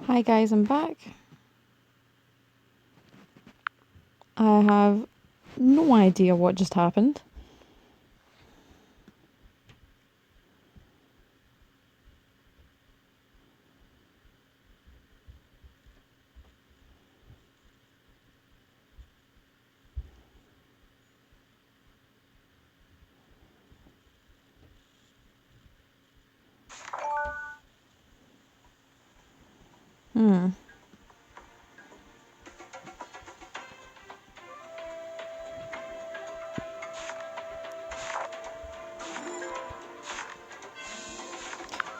Hi guys, I'm back. I have no idea what just happened.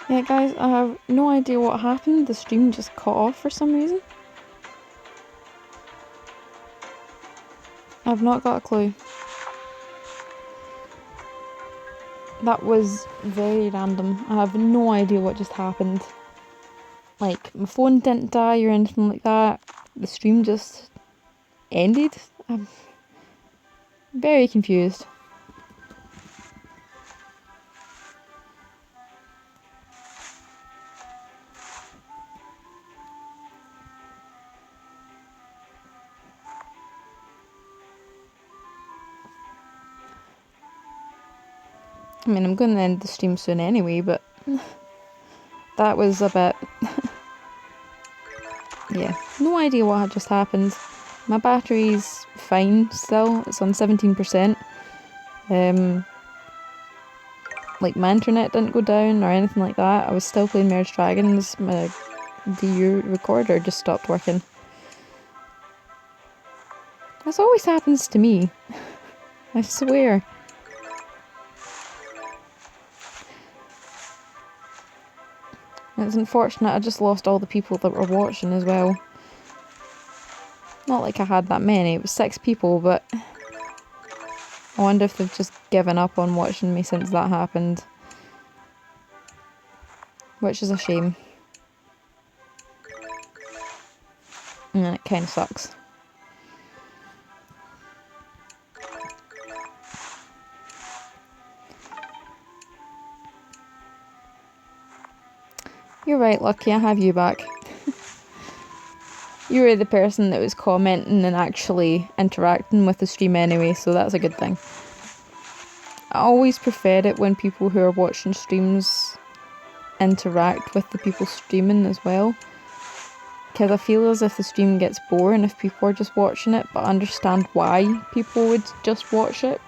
Yeah guys, I have no idea what happened. The stream just cut off for some reason. I've not got a clue. That was very random. I have no idea what just happened. Like, my phone didn't die or anything like that. The stream just ended. I'm very confused. I mean, I'm going to end the stream soon anyway, but that was a bit... yeah, no idea what had just happened. My battery's fine still, it's on 17%. Like, my internet didn't go down or anything like that. I was still playing Merge Dragons. My DU recorder just stopped working. This always happens to me. I swear. It's unfortunate, I just lost all the people that were watching as well. Not like I had that many, it was 6 people, but I wonder if they've just given up on watching me since that happened. Which is a shame. And it kind of sucks. You're right, Lucky, I have you back. You were the person that was commenting and actually interacting with the stream anyway, so that's a good thing. I always prefer it when people who are watching streams interact with the people streaming as well. Because I feel as if the stream gets boring if people are just watching it, but I understand why people would just watch it.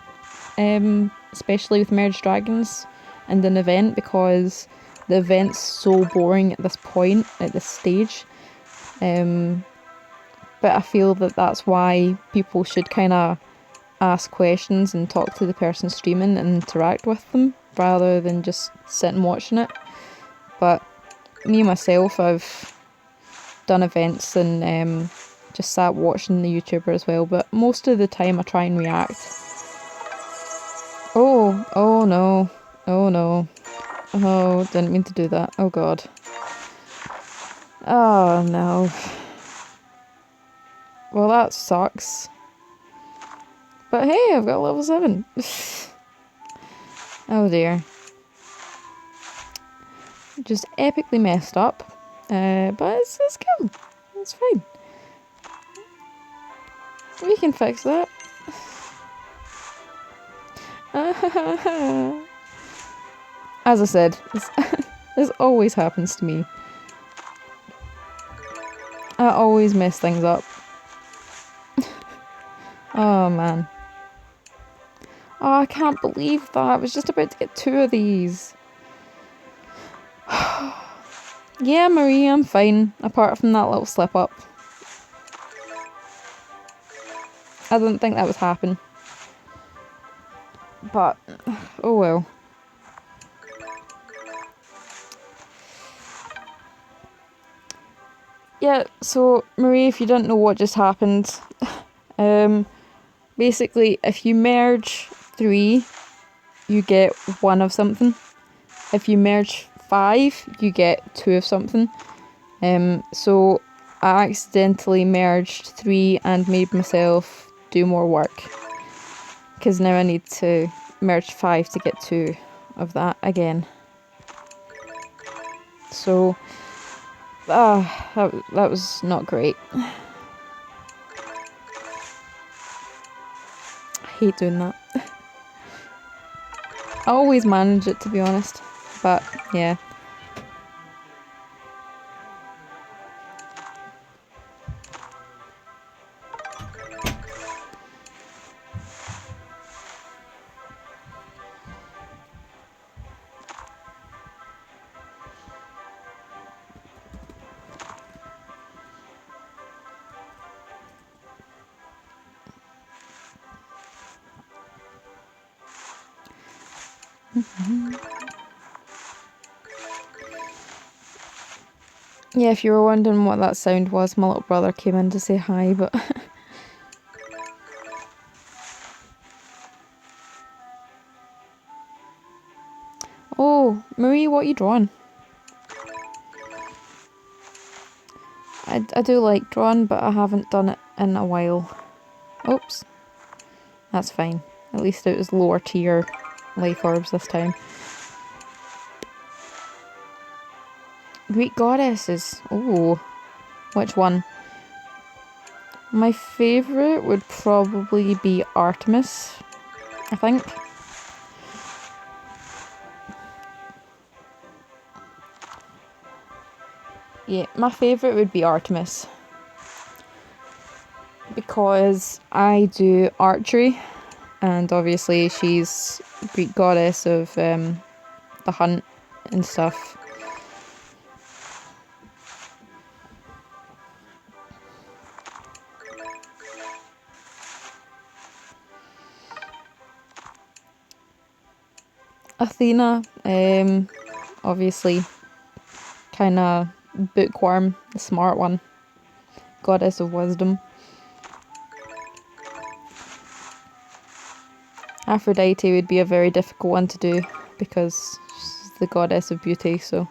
Especially with Merge Dragons and an event, because the event's so boring at this point, at this stage. But I feel that that's why people should kind of ask questions and talk to the person streaming and interact with them, rather than just sit and watching it. But me myself, I've done events and just sat watching the YouTuber as well, but most of the time I try and react. Oh no, oh no, oh, didn't mean to do that, oh god. Oh no. Well, that sucks. But hey, I've got level 7. Oh dear. Just epically messed up. But it's cool. It's fine. We can fix that. As I said, this always happens to me. I always mess things up. Oh man. Oh, I can't believe that. I was just about to get 2 of these. Yeah, Marie, I'm fine. Apart from that little slip up. I didn't think that would happen. But, oh well. Yeah, so Marie, if you don't know what just happened, basically if you merge 3, you get 1 of something. If you merge 5, you get 2 of something. So I accidentally merged 3 and made myself do more work. Because now I need to merge 5 to get 2 of that again. So That was not great. I hate doing that. I always manage it, to be honest, but yeah. Yeah, if you were wondering what that sound was, my little brother came in to say hi, but... Oh, Marie, what are you drawing? I do like drawing, but I haven't done it in a while. Oops. That's fine. At least it was lower tier life orbs this time. Greek goddesses. Oh, which one? My favourite would probably be Artemis, I think. Yeah, my favourite would be Artemis. Because I do archery, and obviously she's Greek goddess of the hunt and stuff. Athena, obviously, kind of bookworm, the smart one, goddess of wisdom. Aphrodite would be a very difficult one to do because she's the goddess of beauty, so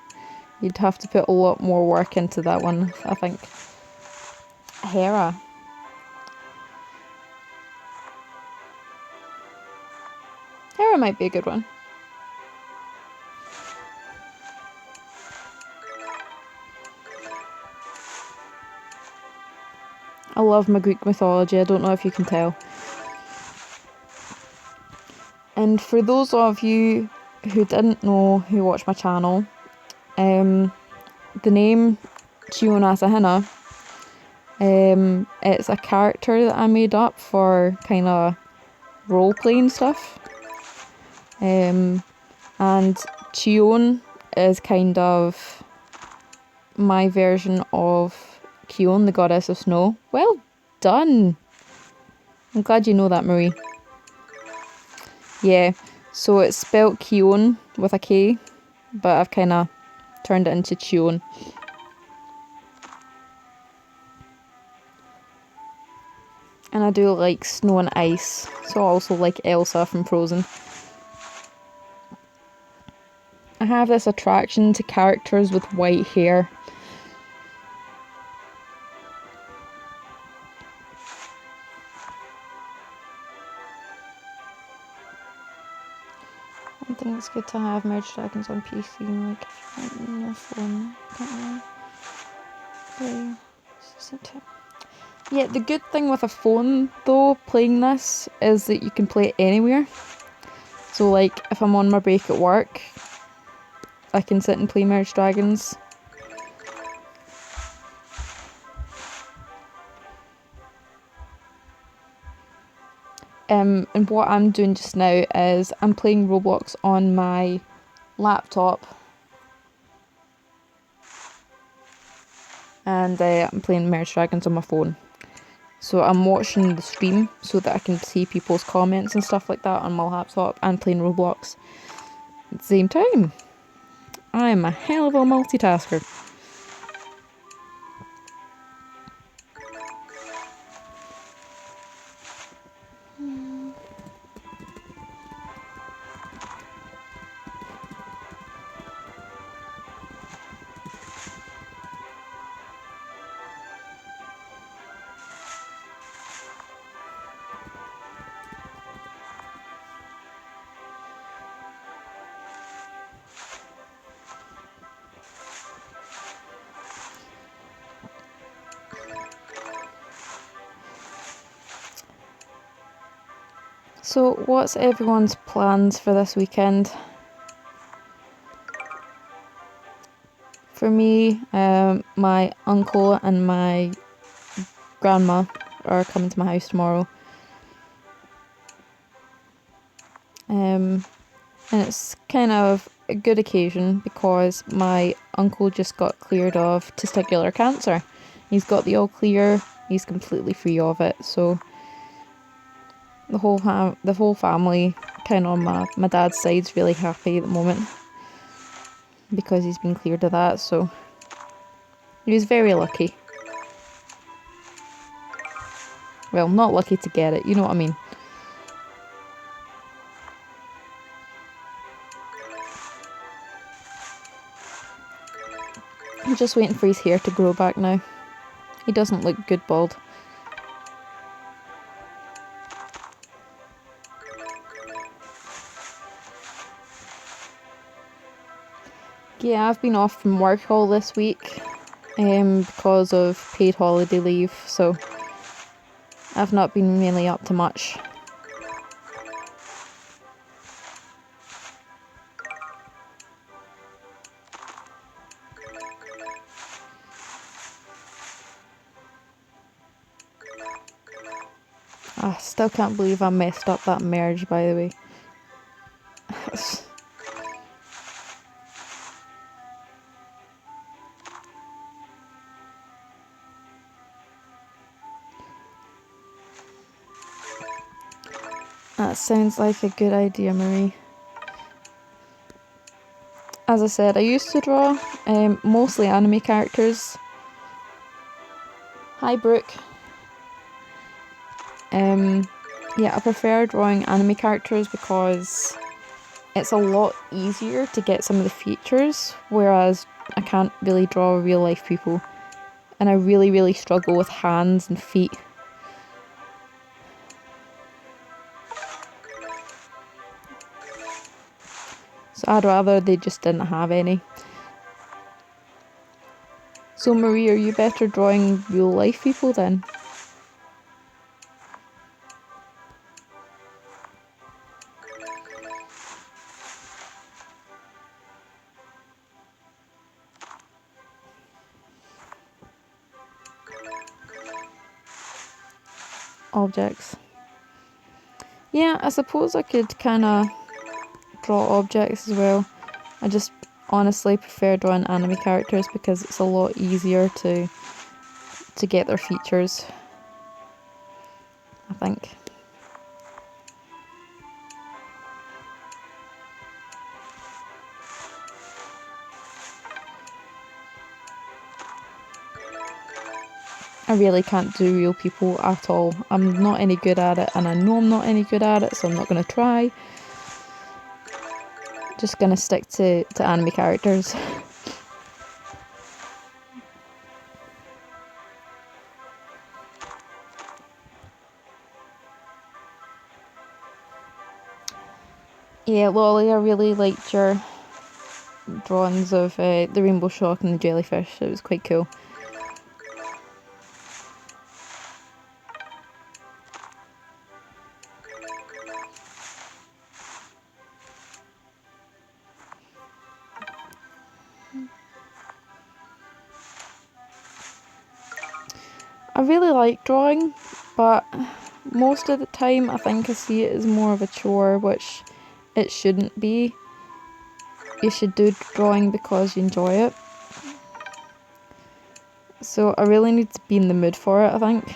you'd have to put a lot more work into that one, I think. Hera. Hera might be a good one. I love my Greek mythology, I don't know if you can tell. And for those of you who didn't know, who watch my channel, the name Chion Asahina, it's a character that I made up for kind of role-playing stuff. And Chion is kind of my version of Kion, the goddess of snow. Well done! I'm glad you know that, Marie. Yeah, so it's spelt Kion with a K, but I've kind of turned it into Chion. And I do like snow and ice, so I also like Elsa from Frozen. I have this attraction to characters with white hair. I think it's good to have merged dragons on PC, like if you're on your phone, can't really play. Yeah, the good thing with a phone though, playing this, is that you can play it anywhere. So like, if I'm on my break at work, I can sit and play Merged Dragons. And what I'm doing just now is I'm playing Roblox on my laptop. And I'm playing Merged Dragons on my phone. So I'm watching the stream so that I can see people's comments and stuff like that on my laptop and playing Roblox at the same time. I'm a hell of a multitasker. So, what's everyone's plans for this weekend? For me, my uncle and my grandma are coming to my house tomorrow. And it's kind of a good occasion because my uncle just got cleared of testicular cancer. He's got the all clear, he's completely free of it, so the whole family, kind of on my dad's side's really happy at the moment because he's been cleared of that, so he was very lucky. Well, not lucky to get it, you know what I mean. I'm just waiting for his hair to grow back now. He doesn't look good bald. Yeah, I've been off from work all this week because of paid holiday leave, so I've not been really up to much. I still can't believe I messed up that merge, by the way. That sounds like a good idea, Marie. As I said, I used to draw mostly anime characters. Hi, Brooke. Yeah, I prefer drawing anime characters because it's a lot easier to get some of the features, whereas I can't really draw real life people. And I really, really struggle with hands and feet. So I'd rather they just didn't have any. So Marie, are you better drawing real life people then? Objects. Yeah, I suppose I could kind of draw objects as well. I just honestly prefer drawing anime characters because it's a lot easier to get their features, I think. I really can't do real people at all. I'm not any good at it, and I know I'm not any good at it, so I'm not going to try. Just going to stick to anime characters. Yeah, Lolly, I really liked your drawings of the rainbow shark and the jellyfish. It was quite cool. I really like drawing, but most of the time I think I see it as more of a chore, which it shouldn't be. You should do drawing because you enjoy it. So I really need to be in the mood for it, I think.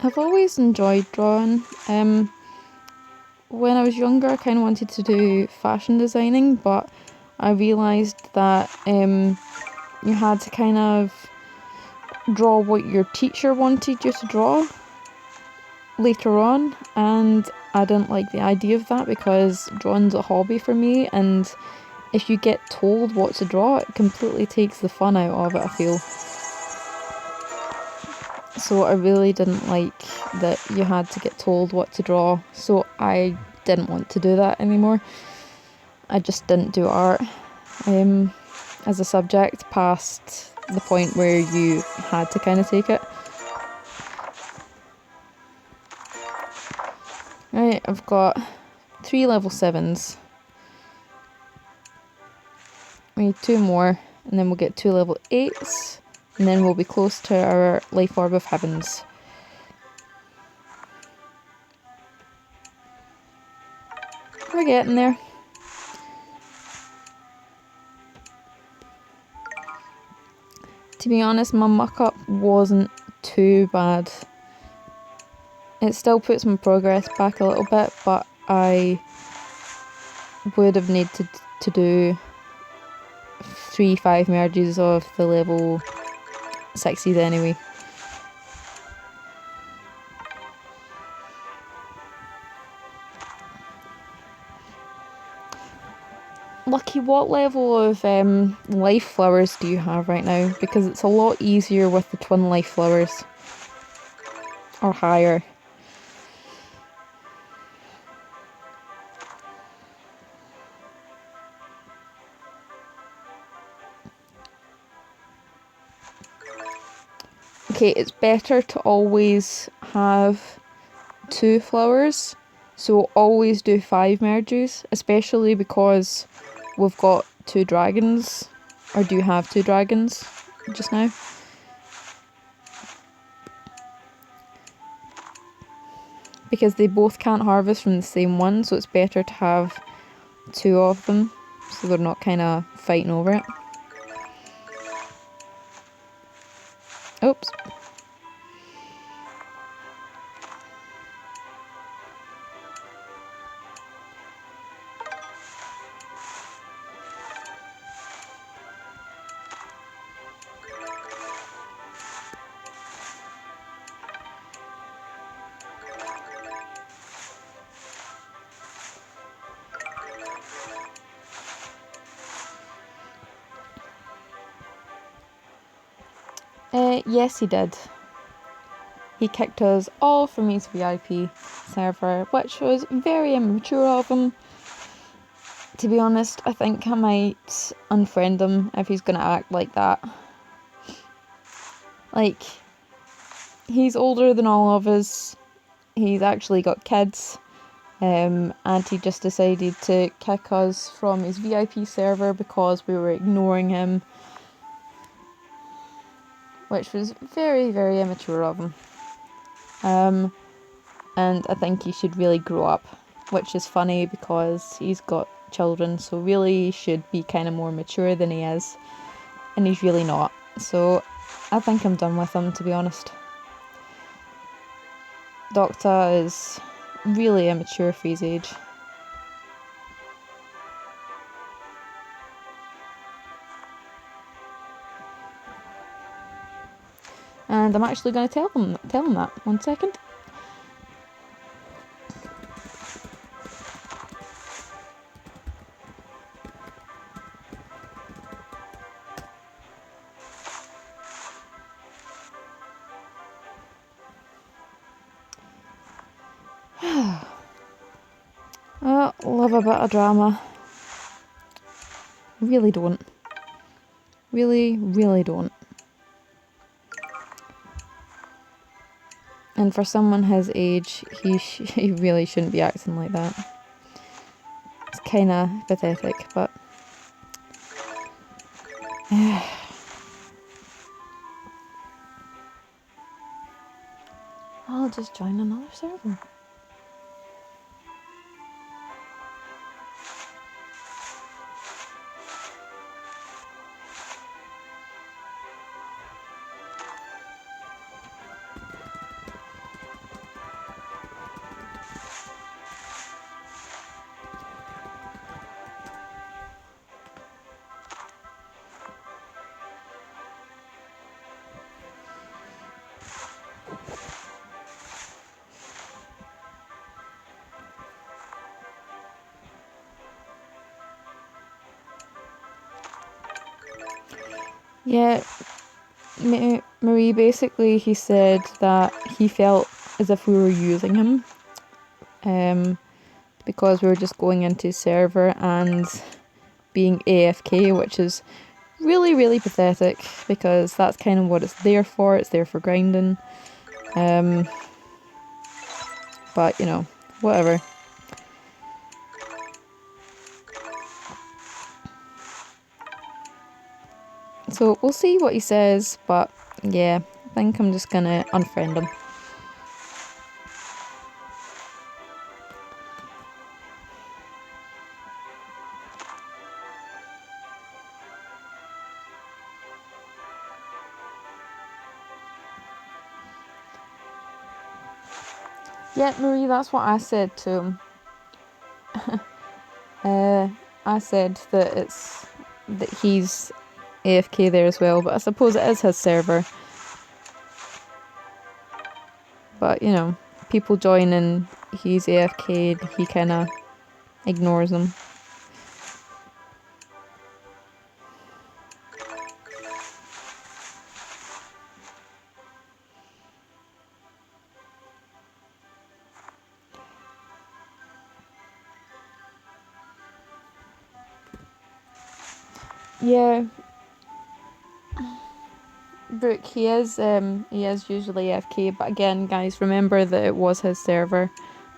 I've always enjoyed drawing. When I was younger, I kind of wanted to do fashion designing, but I realised that you had to kind of draw what your teacher wanted you to draw later on, and I didn't like the idea of that because drawing's a hobby for me, and if you get told what to draw, it completely takes the fun out of it, I feel. So I really didn't like that you had to get told what to draw, so I didn't want to do that anymore. I just didn't do art as a subject past the point where you had to kind of take it. Right, I've got 3 level 7s. We need 2 more, and then we'll get 2 level 8s, and then we'll be close to our Life Orb of Heavens. We're getting there. To be honest, my muck-up wasn't too bad. It still puts my progress back a little bit, but I would have needed to do 3-5 merges of the level 60s anyway. Lucky, what level of life flowers do you have right now? Because it's a lot easier with the twin life flowers. Or higher. Okay, it's better to always have 2 flowers. So always do 5 merges, especially because we've got 2 dragons. Or do you have 2 dragons just now? Because they both can't harvest from the same one, so it's better to have 2 of them, so they're not kind of fighting over it. Oops. Yes, he did. He kicked us all from his VIP server, which was very immature of him. To be honest, I think I might unfriend him if he's gonna act like that. Like, he's older than all of us, he's actually got kids, and he just decided to kick us from his VIP server because we were ignoring him, which was very, very immature of him. And I think he should really grow up, which is funny because he's got children, so really he should be kind of more mature than he is, and he's really not. So I think I'm done with him, to be honest. Doctor is really immature for his age. And I'm actually going to tell him that. 1 second. I love a bit of drama. Really don't. Really, really don't. And for someone his age, he really shouldn't be acting like that. It's kinda pathetic, but... I'll just join another server. Yeah, Marie, basically, he said that he felt as if we were using him, because we were just going into his server and being AFK, which is really, really pathetic, because that's kind of what it's there for. It's there for grinding. But, you know, whatever. So we'll see what he says, but yeah, I think I'm just gonna unfriend him. Yeah, Marie, that's what I said to him. I said that he's AFK there as well, but I suppose it is his server. But, you know, people join and he's AFK'd, he kinda ignores them. Yeah, Brooke, he is usually AFK, but again, guys, remember that it was his server,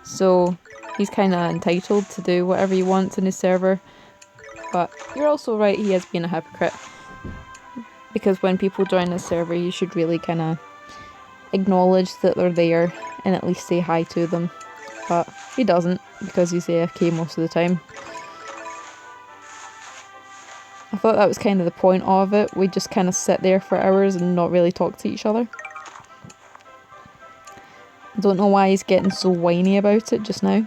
so he's kind of entitled to do whatever he wants in his server. But you're also right, he has been a hypocrite, because when people join his server, you should really kind of acknowledge that they're there and at least say hi to them. But he doesn't, because he's AFK most of the time. I thought that was kind of the point of it. We just kind of sit there for hours and not really talk to each other. I don't know why he's getting so whiny about it just now.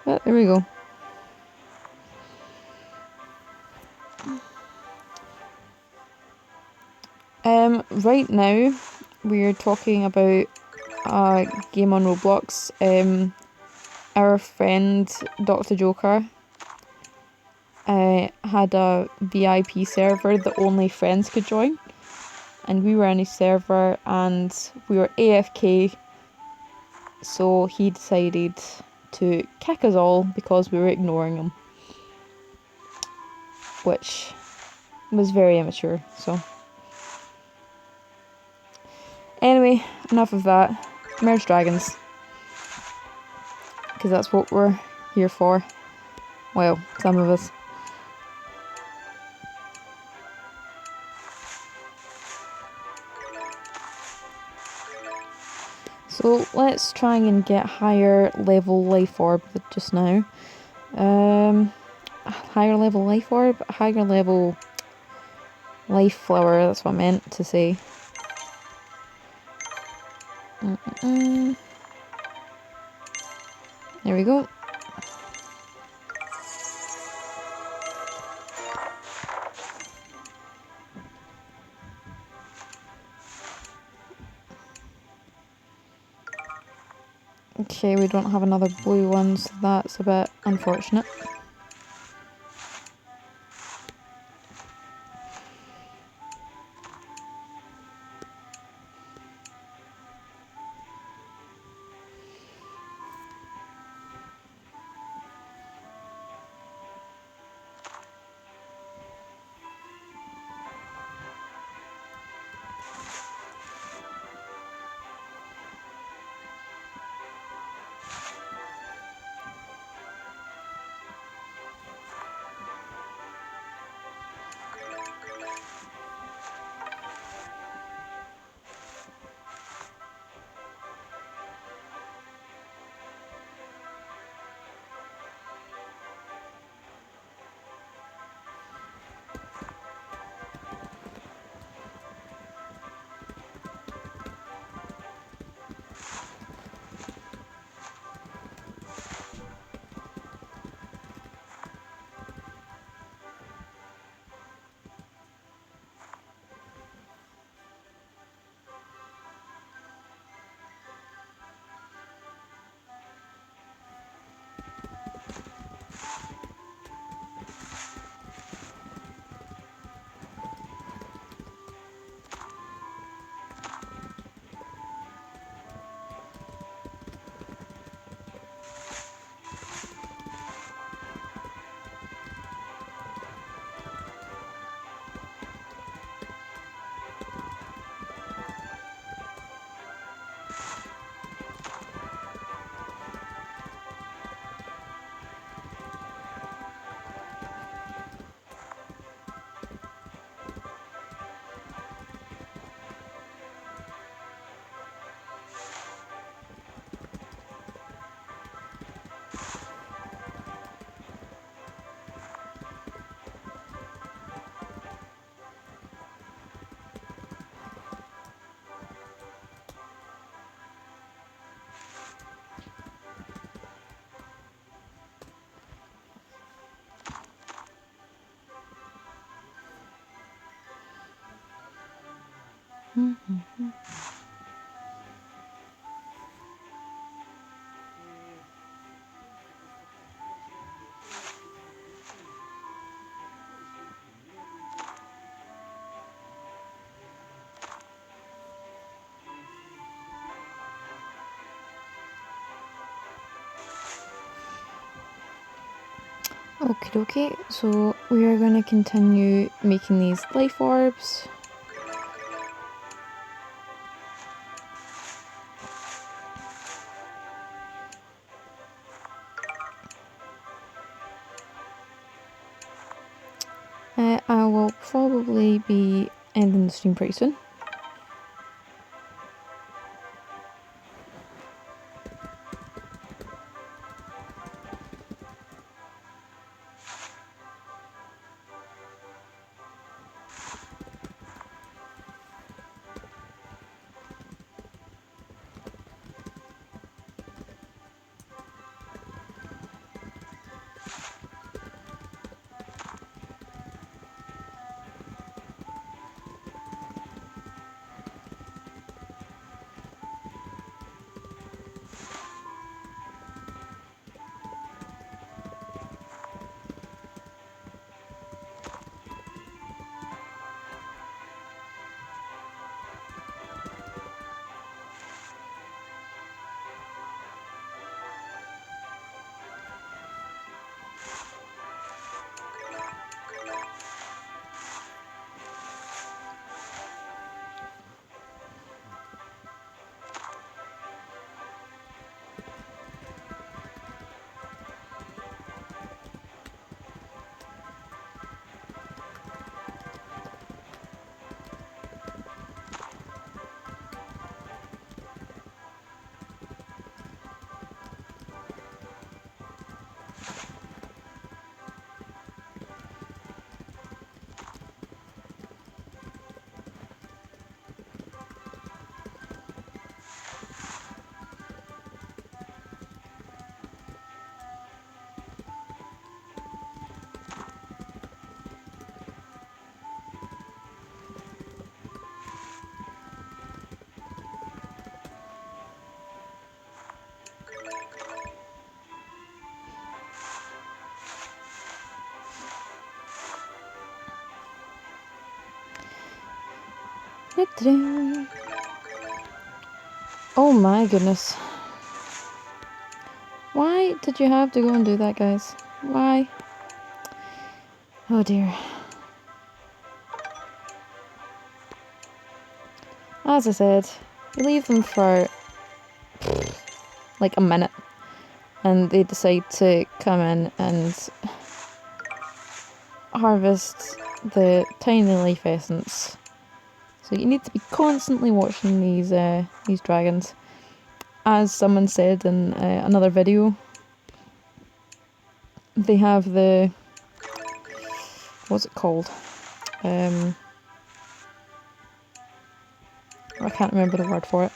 But there we go. Right now, we're talking about a game on Roblox. Our friend Dr. Joker had a VIP server that only friends could join, and we were in his server and we were AFK, so he decided to kick us all because we were ignoring him, which was very immature. So anyway, enough of that. Merge dragons, because that's what we're here for. Well, some of us. So let's try and get higher level life orb just now. Higher level life orb? Higher level life flower, that's what I meant to say. There we go. Okay, we don't have another blue one, so that's a bit unfortunate. Okie dokie, so we are going to continue making these life orbs. I will probably be ending the stream pretty soon. Oh my goodness. Why did you have to go and do that, guys? Why? Oh dear. As I said, you leave them for like a minute and they decide to come in and harvest the tiny life essence. So you need to be constantly watching these dragons. As someone said in another video, they have the... what's it called? I can't remember the word for it.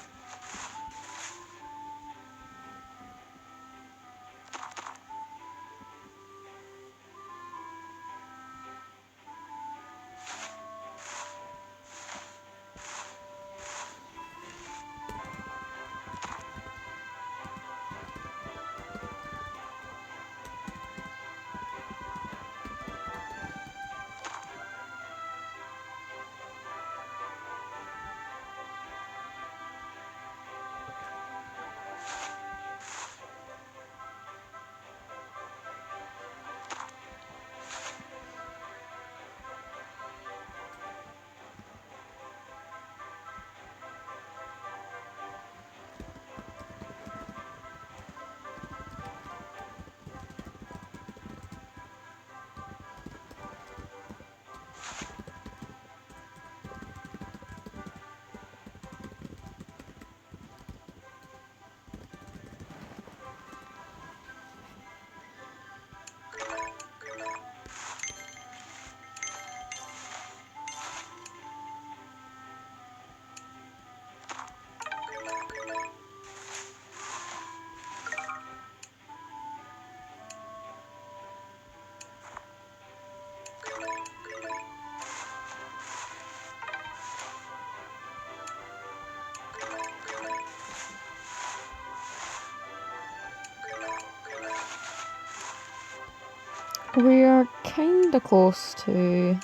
We're kinda close to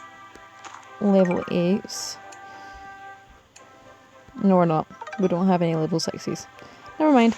level 8s. No, we're not. We don't have any level 6s. Never mind.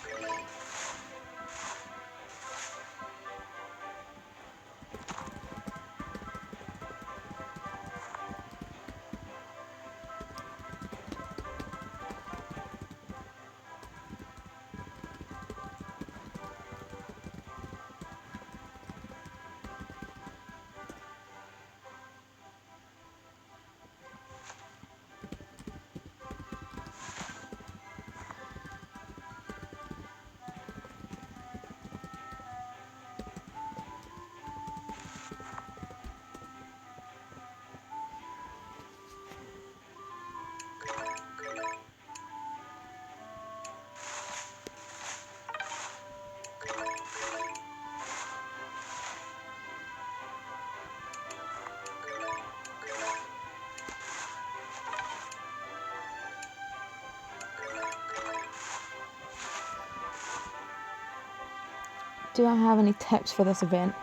Do I have any tips for this event?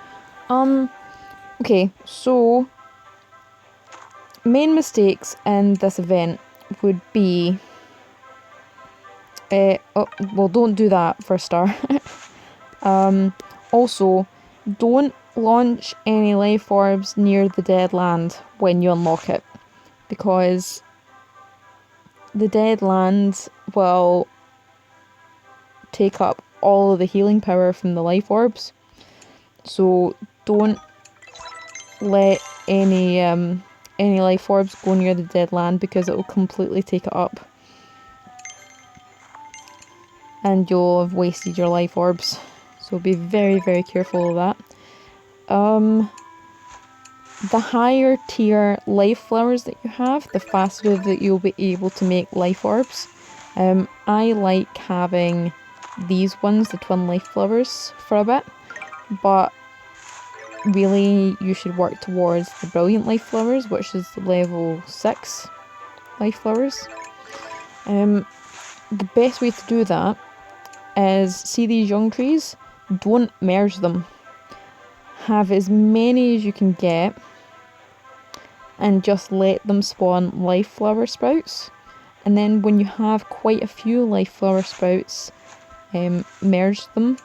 Okay, so main mistakes in this event would be well, don't do that for a start. Also, don't launch any life orbs near the dead land when you unlock it, because the dead land will take up all of the healing power from the life orbs. So don't let any life orbs go near the dead land, because it will completely take it up. And you'll have wasted your life orbs. So be very, very careful of that. The higher tier life flowers that you have, the faster that you'll be able to make life orbs. I like having these ones, the twin life flowers, for a bit. But really, you should work towards the brilliant life flowers, which is level 6 life flowers. The best way to do that is, see these young trees? Don't merge them. Have as many as you can get and just let them spawn life flower sprouts. And then when you have quite a few life flower sprouts, merge them.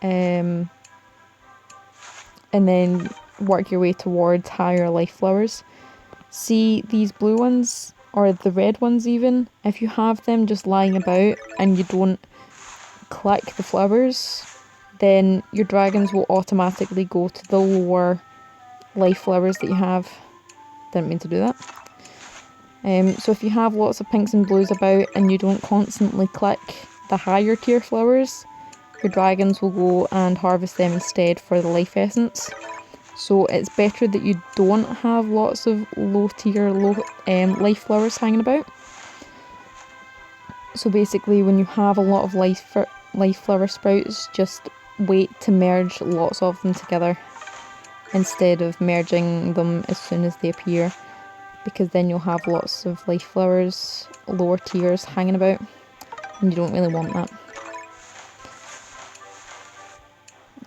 And then work your way towards higher life flowers. See these blue ones, or the red ones even, if you have them just lying about and you don't click the flowers, then your dragons will automatically go to the lower life flowers that you have. Didn't mean to do that. So if you have lots of pinks and blues about and you don't constantly click the higher tier flowers, your dragons will go and harvest them instead for the life essence. So it's better that you don't have lots of low tier life flowers hanging about. So basically, when you have a lot of life flower sprouts, just wait to merge lots of them together instead of merging them as soon as they appear, because then you'll have lots of life flowers, lower tiers hanging about, and you don't really want that.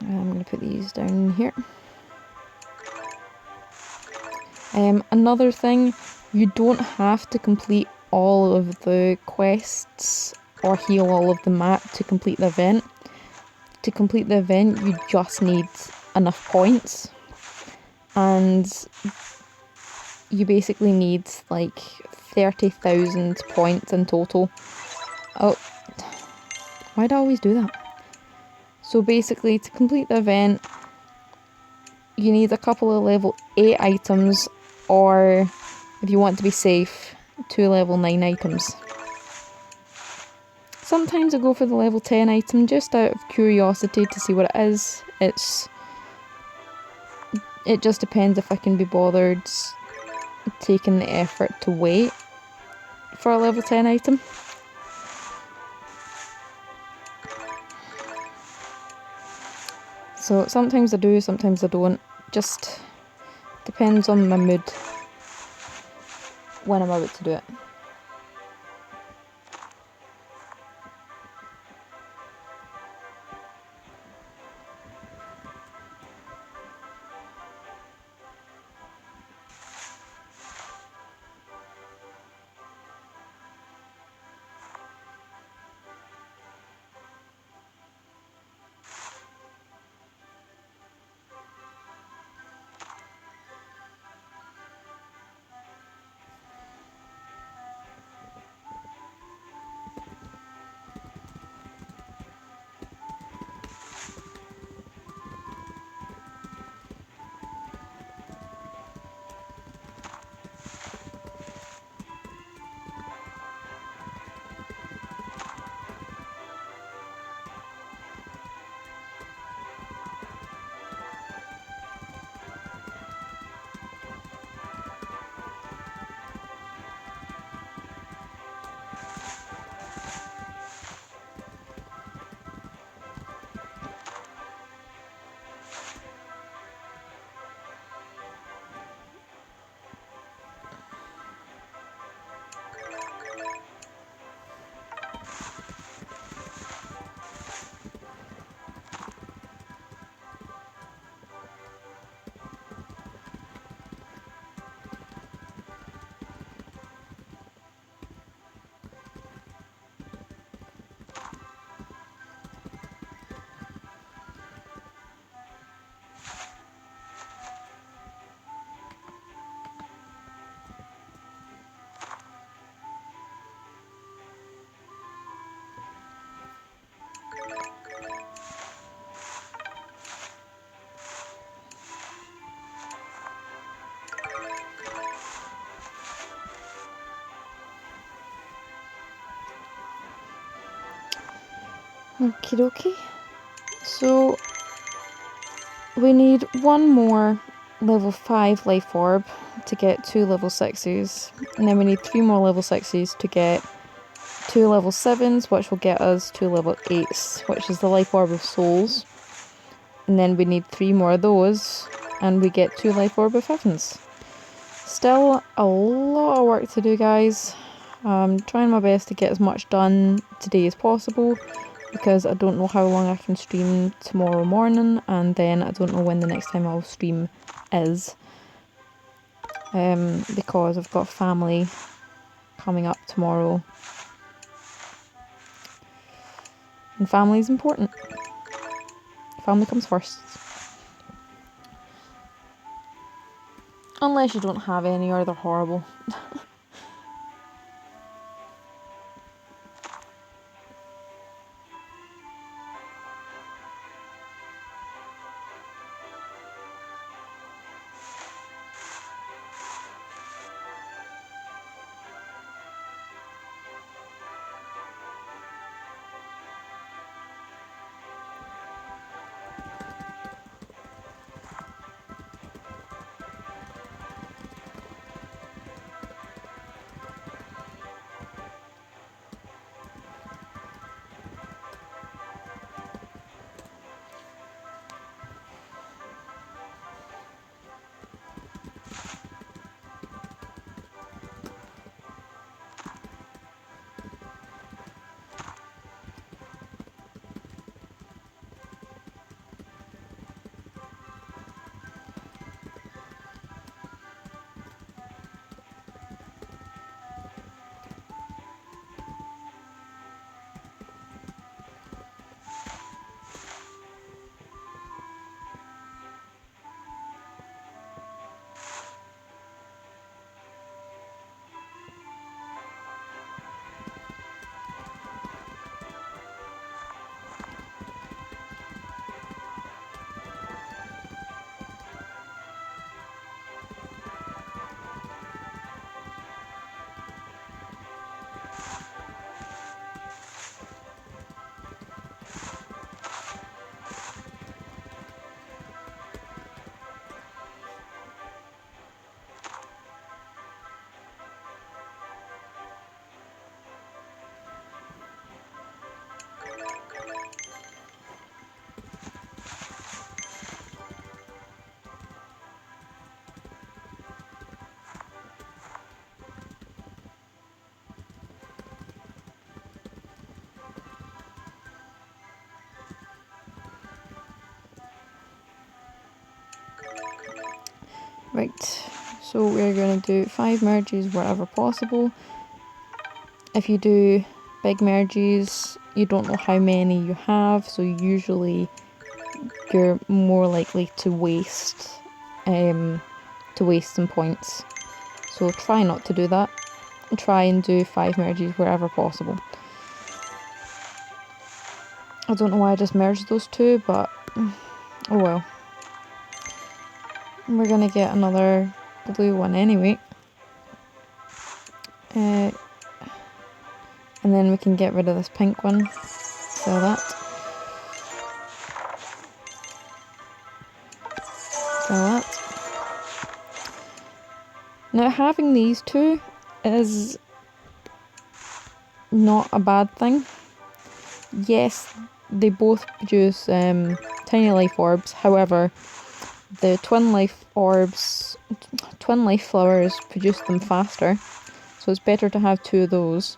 I'm going to put these down here. Another thing, you don't have to complete all of the quests or heal all of the map to complete the event. To complete the event, you just need enough points, and you basically need like 30,000 points in total. Oh, why do I always do that? So basically, to complete the event, you need a couple of level 8 items, or if you want to be safe, 2 level 9 items. Sometimes I go for the level 10 item just out of curiosity to see what it is. It just depends if I can be bothered taking the effort to wait for a level 10 item. So sometimes I do, sometimes I don't. Just depends on my mood when I'm about to do it. Okie dokie. So we need one more level 5 life orb to get 2 level 6s. And then we need 3 more level 6s to get 2 level 7s, which will get us 2 level 8s, which is the life orb of souls. And then we need 3 more of those, and we get 2 life orb of heavens. Still a lot of work to do, guys. I'm trying my best to get as much done today as possible, because I don't know how long I can stream tomorrow morning, and then I don't know when the next time I'll stream is. Because I've got family coming up tomorrow. And family is important. Family comes first. Unless you don't have any or they're horrible. Right, so we're going to do 5 merges wherever possible. If you do big merges, you don't know how many you have, so usually you're more likely to waste some points. So try not to do that. Try and do 5 merges wherever possible. I don't know why I just merged those two, but oh well. We're gonna get another blue one anyway. And then we can get rid of this pink one. Sell that. Sell that. Now having these two is not a bad thing. Yes, they both produce tiny life orbs, however, the twin life flowers produce them faster, so it's better to have 2 of those.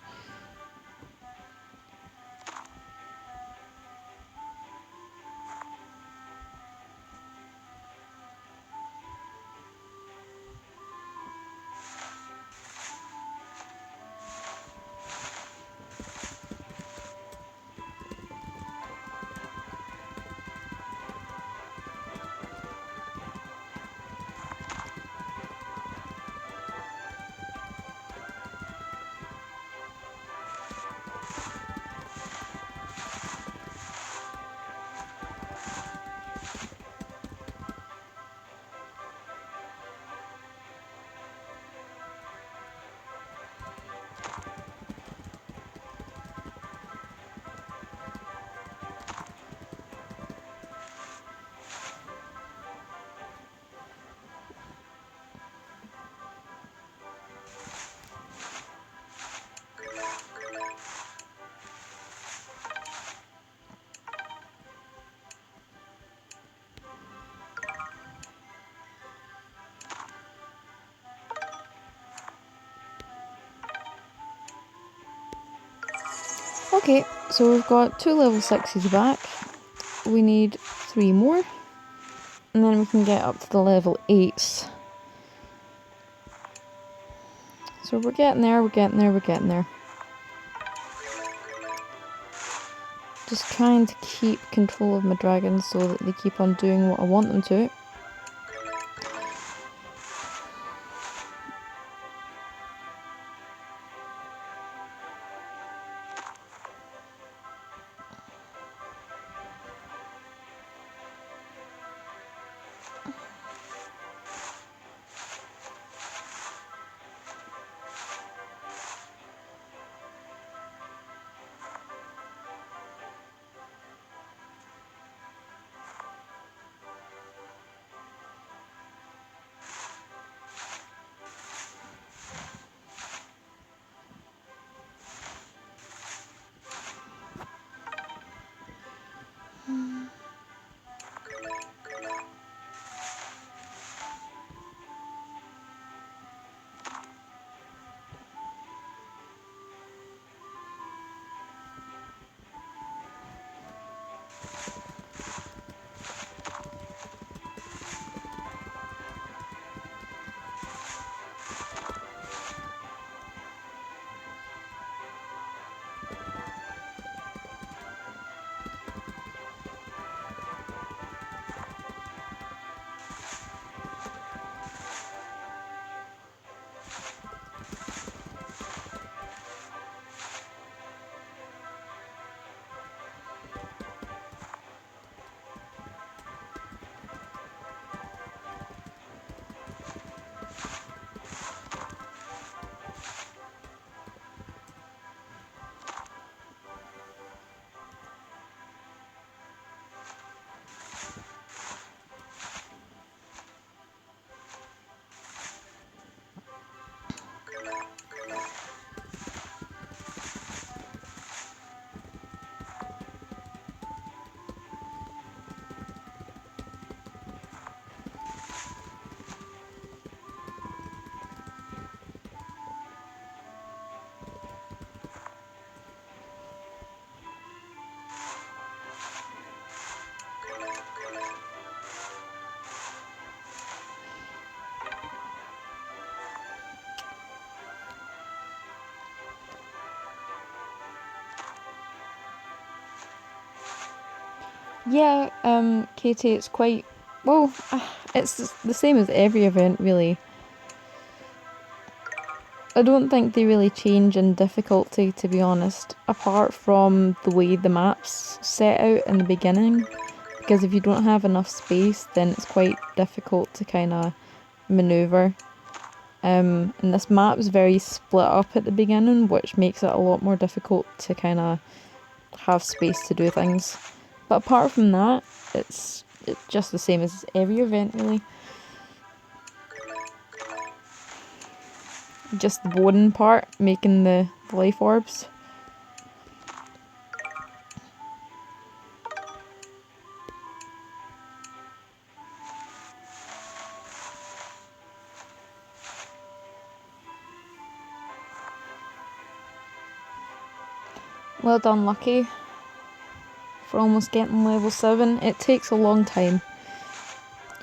Okay, so we've got 2 level 6s back. We need 3 more. And then we can get up to the level 8s. So we're getting there, we're getting there, we're getting there. Just trying to keep control of my dragons so that they keep on doing what I want them to. Yeah, Katie, it's quite... Well, it's the same as every event, really. I don't think they really change in difficulty, to be honest, apart from the way the map's set out in the beginning. Because if you don't have enough space, then it's quite difficult to kind of manoeuvre. And this map's very split up at the beginning, which makes it a lot more difficult to kind of have space to do things. But apart from that, it's just the same as every event, really. Just the boring part, making the life orbs. Well done, Lucky, for almost getting level 7. It takes a long time.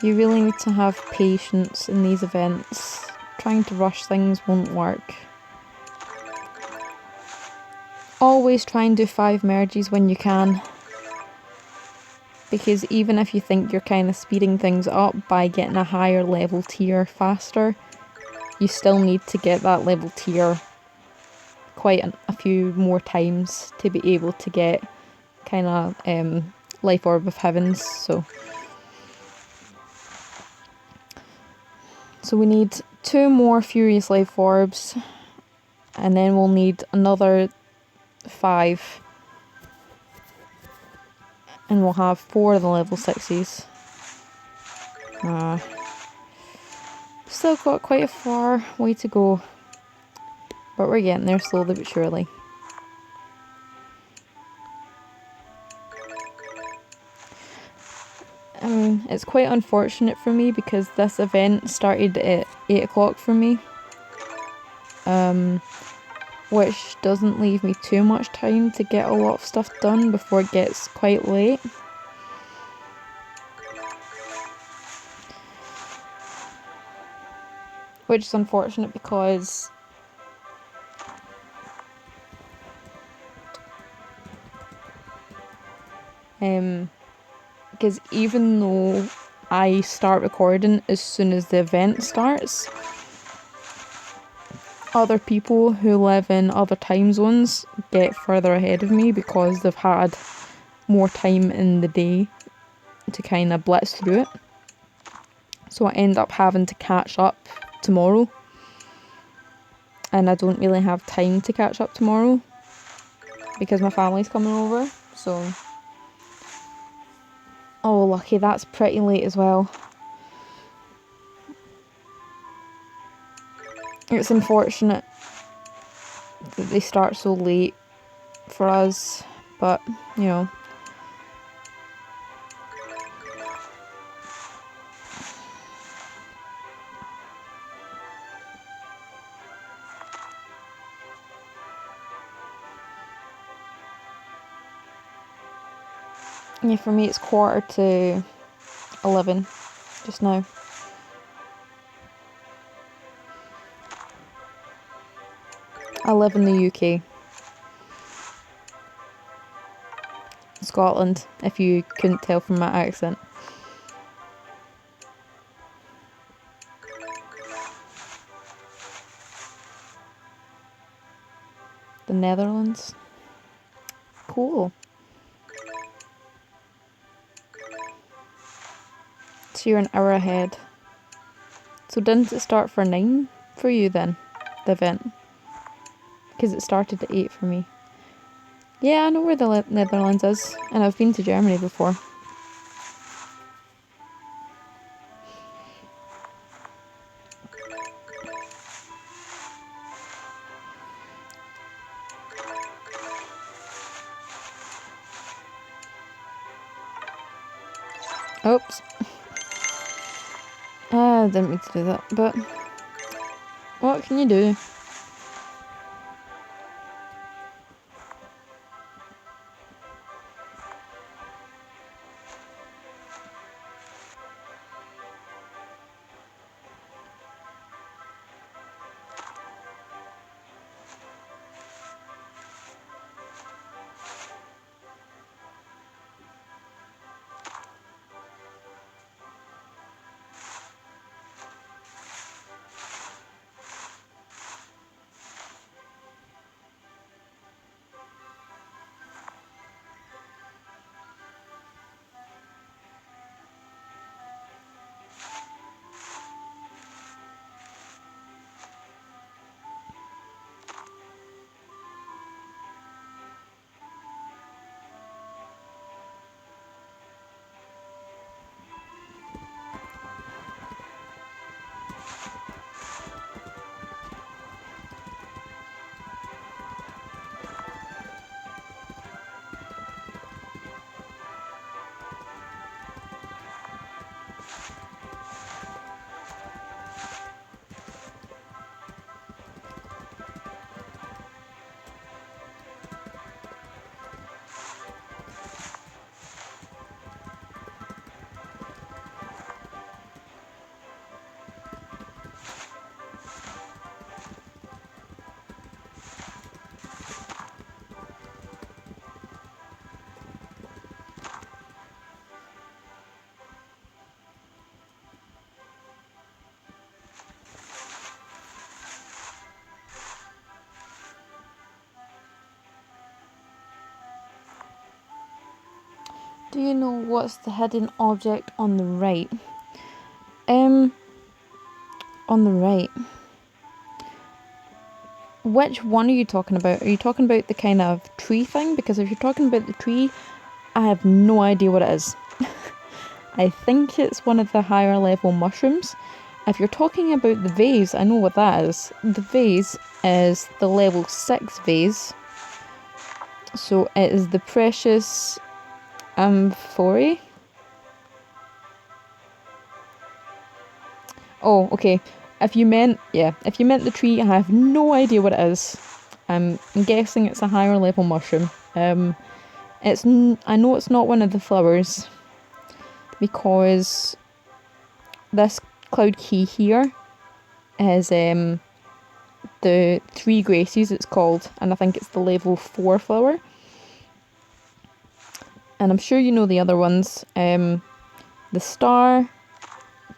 You really need to have patience in these events. Trying to rush things won't work. Always try and do 5 merges when you can. Because even if you think you're kind of speeding things up by getting a higher level tier faster, you still need to get that level tier quite a few more times to be able to get kind of Life Orb of Heavens. So we need 2 more Furious Life Orbs, and then we'll need another 5, and we'll have 4 of the level 6s. Still got quite a far way to go, but we're getting there slowly but surely. It's quite unfortunate for me because this event started at 8 o'clock for me. which doesn't leave me too much time to get a lot of stuff done before it gets quite late. Which is unfortunate because even though I start recording as soon as the event starts, other people who live in other time zones get further ahead of me because they've had more time in the day to kind of blitz through it. So I end up having to catch up tomorrow, and I don't really have time to catch up tomorrow because my family's coming over. So, oh lucky, that's pretty late as well. It's unfortunate that they start so late for us, but you know. Yeah, for me it's 11:15 just now. I live in the UK. Scotland, if you couldn't tell from my accent. The Netherlands. Cool. So you're an hour ahead. So didn't it start for 9 for you then, the event? Because it started at 8 for me. Yeah, I know where the Netherlands is, and I've been to Germany before. Oops. I didn't mean to do that, but what can you do? Do you know what's the hidden object on the right? On the right. Which one are you talking about? Are you talking about the kind of tree thing? Because if you're talking about the tree, I have no idea what it is. I think it's one of the higher level mushrooms. If you're talking about the vase, I know what that is. The vase is the level 6 vase. So it is the precious amphorae. Oh, okay. If you meant the tree, I have no idea what it is. I'm guessing it's a higher level mushroom. I know it's not one of the flowers because this cloud key here is the 3 Graces it's called, and I think it's the level 4 flower. And I'm sure you know the other ones. The star,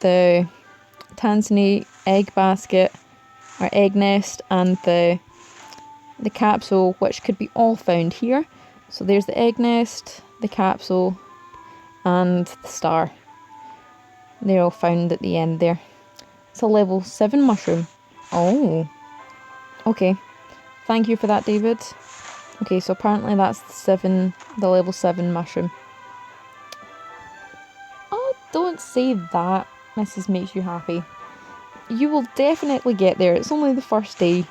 the Tanzanite egg basket, or egg nest, and the capsule, which could be all found here. So there's the egg nest, the capsule, and the star. They're all found at the end there. It's a level 7 mushroom. Oh. Okay. Thank you for that, David. Okay, so apparently that's the level 7 mushroom. Oh, don't say that. Mrs. Makes you happy. You will definitely get there. It's only the first day.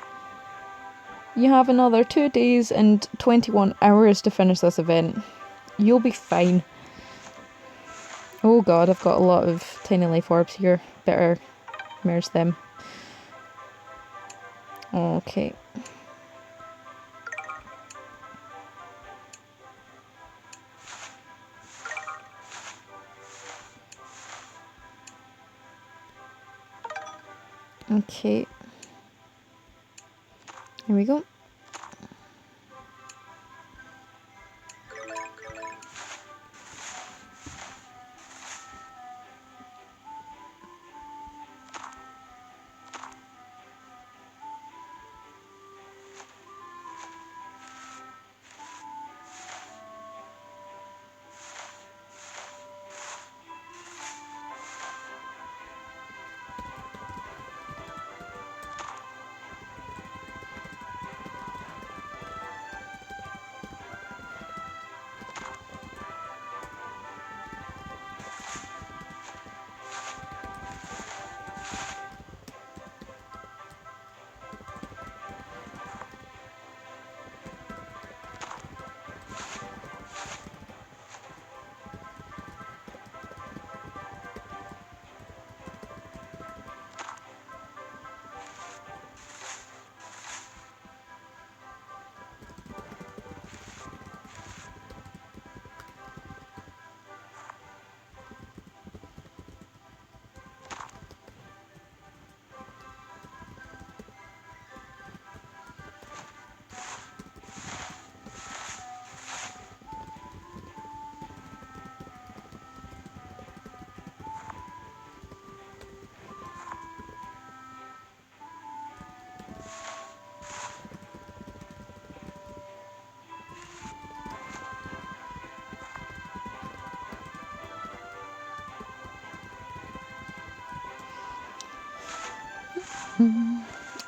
You have another 2 days and 21 hours to finish this event. You'll be fine. Oh god, I've got a lot of tiny life orbs here. Better merge them. Okay. Okay. Here we go.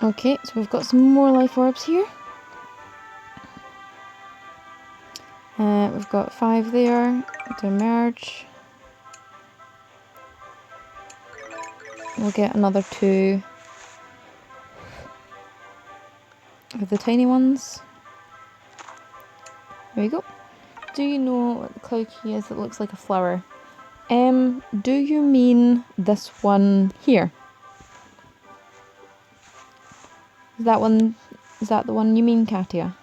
Okay, so we've got some more life orbs here. We've got 5 there to merge. We'll get another 2 of the tiny ones. There we go. Do you know what the cloud key is that looks like a flower? Do you mean this one here? Is that the one you mean, Katia?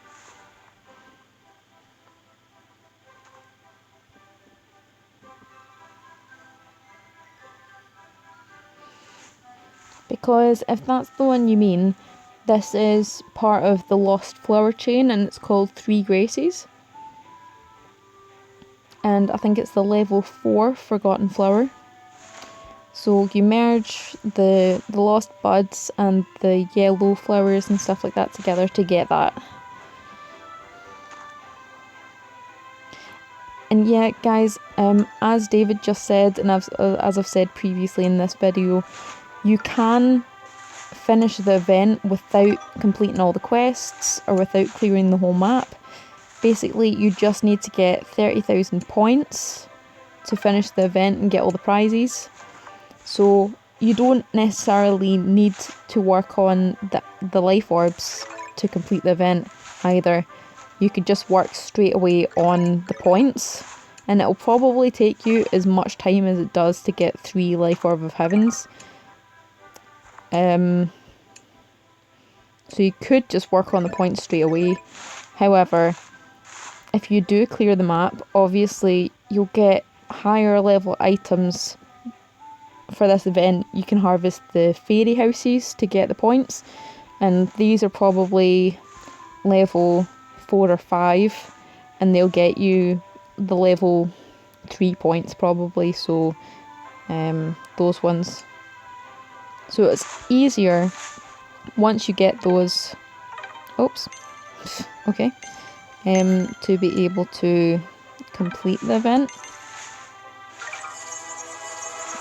Because if that's the one you mean, this is part of the Lost Flower chain and it's called 3 Graces. And I think it's the level 4 Forgotten Flower. So you merge the lost buds and the yellow flowers and stuff like that together to get that. And yeah, guys, as David just said, and as I've said previously in this video, you can finish the event without completing all the quests or without clearing the whole map. Basically, you just need to get 30,000 points to finish the event and get all the prizes. So you don't necessarily need to work on the life orbs to complete the event either. You could just work straight away on the points, and it'll probably take you as much time as it does to get 3 life orb of heavens. So you could just work on the points straight away. However, if you do clear the map, obviously you'll get higher level items for this event. You can harvest the fairy houses to get the points, and these are probably level 4 or 5, and they'll get you the level 3 points probably, so those ones. So it's easier once you get those, okay, to be able to complete the event.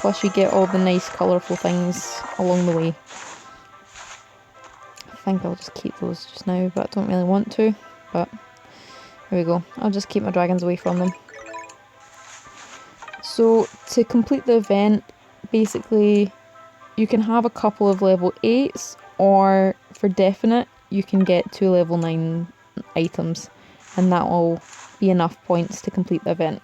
Plus you get all the nice colourful things along the way. I think I'll just keep those just now, but I don't really want to. But there we go. I'll just keep my dragons away from them. So to complete the event, basically you can have a couple of level 8s, or for definite you can get 2 level 9 items, and that will be enough points to complete the event.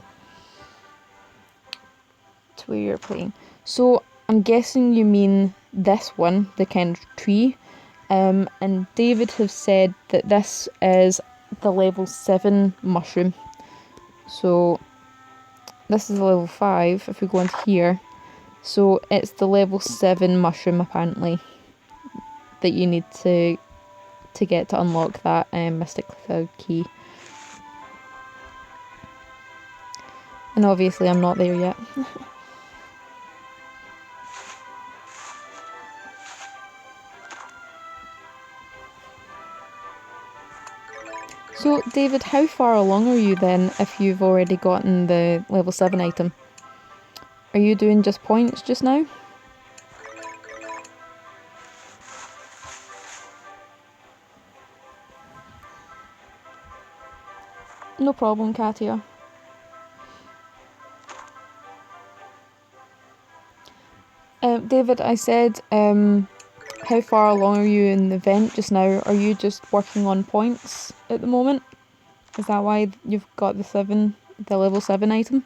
To where you're playing. So I'm guessing you mean this one, the kind of tree. And David has said that this is the level 7 mushroom. So this is a level 5 if we go into here. So it's the level 7 mushroom apparently that you need to get to unlock that Mystic Cloud key. And obviously I'm not there yet. So David, how far along are you then if you've already gotten the level 7 item? Are you doing just points just now? No problem, Katia. David, I said, how far along are you in the event just now? Are you just working on points at the moment? Is that why you've got the level 7 item?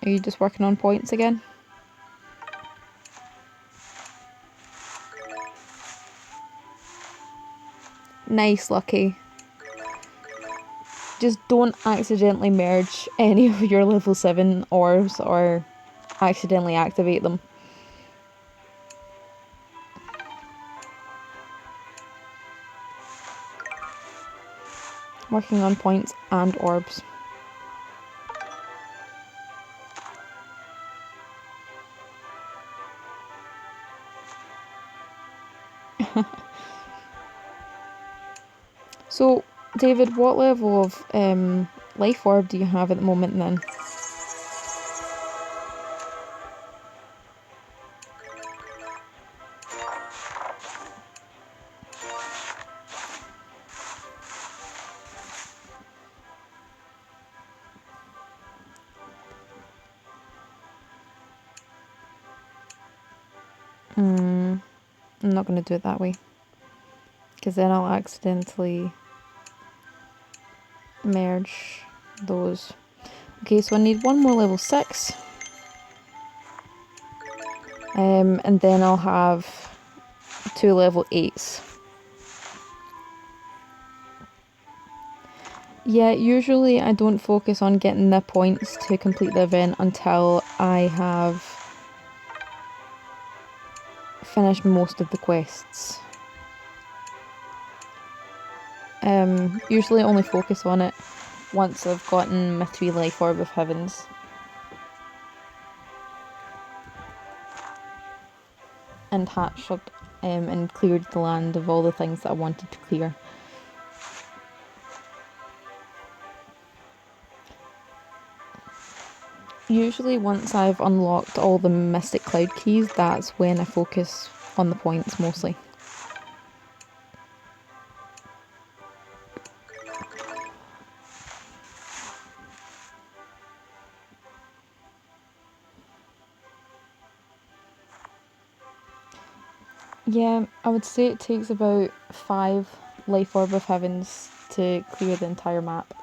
Are you just working on points again? Nice, Lucky. Just don't accidentally merge any of your level 7 orbs or accidentally activate them. Working on points and orbs. So, David, what level of life orb do you have at the moment then? I'm not going to do it that way, because then I'll accidentally merge those. Okay, so I need one more level 6. And then I'll have 2 level 8s. Yeah, usually I don't focus on getting the points to complete the event until I have finished most of the quests. Usually only focus on it once I've gotten my 3 life orb of heavens. And hatched up and cleared the land of all the things that I wanted to clear. Usually once I've unlocked all the Mystic Cloud keys, that's when I focus on the points mostly. Yeah, I would say it takes about 5 life orb of heavens to clear the entire map.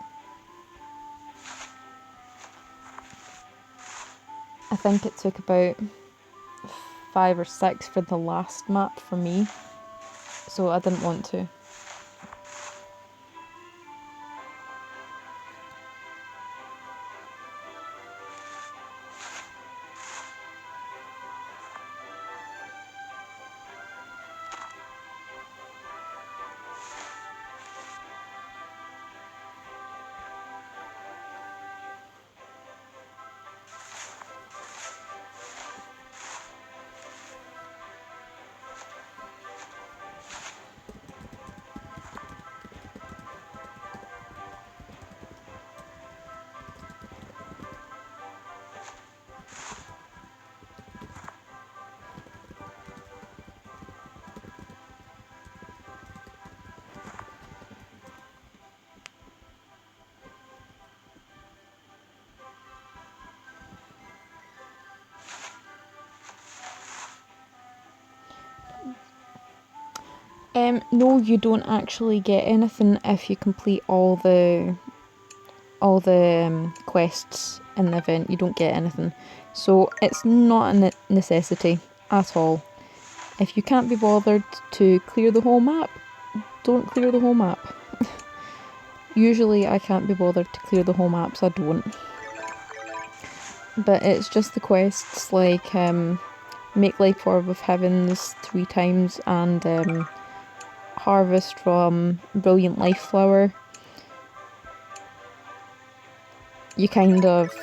I think it took about 5 or 6 for the last map for me. so I didn't want to. No, you don't actually get anything if you complete all the quests in the event. You don't get anything, so it's not a necessity at all. If you can't be bothered to clear the whole map, don't clear the whole map. Usually I can't be bothered to clear the whole map, so I don't. But it's just the quests like make Life Orb of Heavens 3 times and harvest from Brilliant Life Flower. You kind of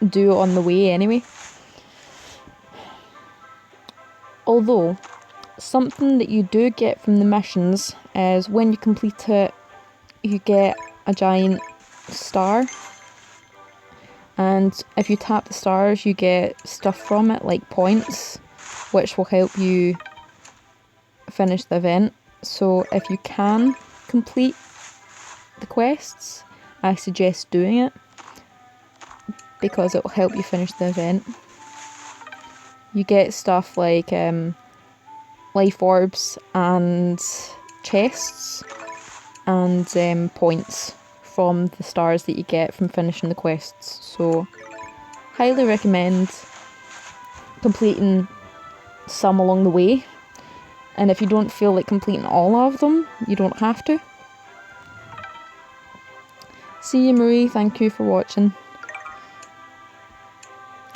do on the way anyway. Although, something that you do get from the missions is when you complete it, you get a giant star. And if you tap the stars, you get stuff from it, like points, which will help you finish the event. So if you can complete the quests, I suggest doing it, because it will help you finish the event. You get stuff like life orbs and chests and points from the stars that you get from finishing the quests. So highly recommend completing some along the way, and if you don't feel like completing all of them, you don't have to. See you, Marie, thank you for watching.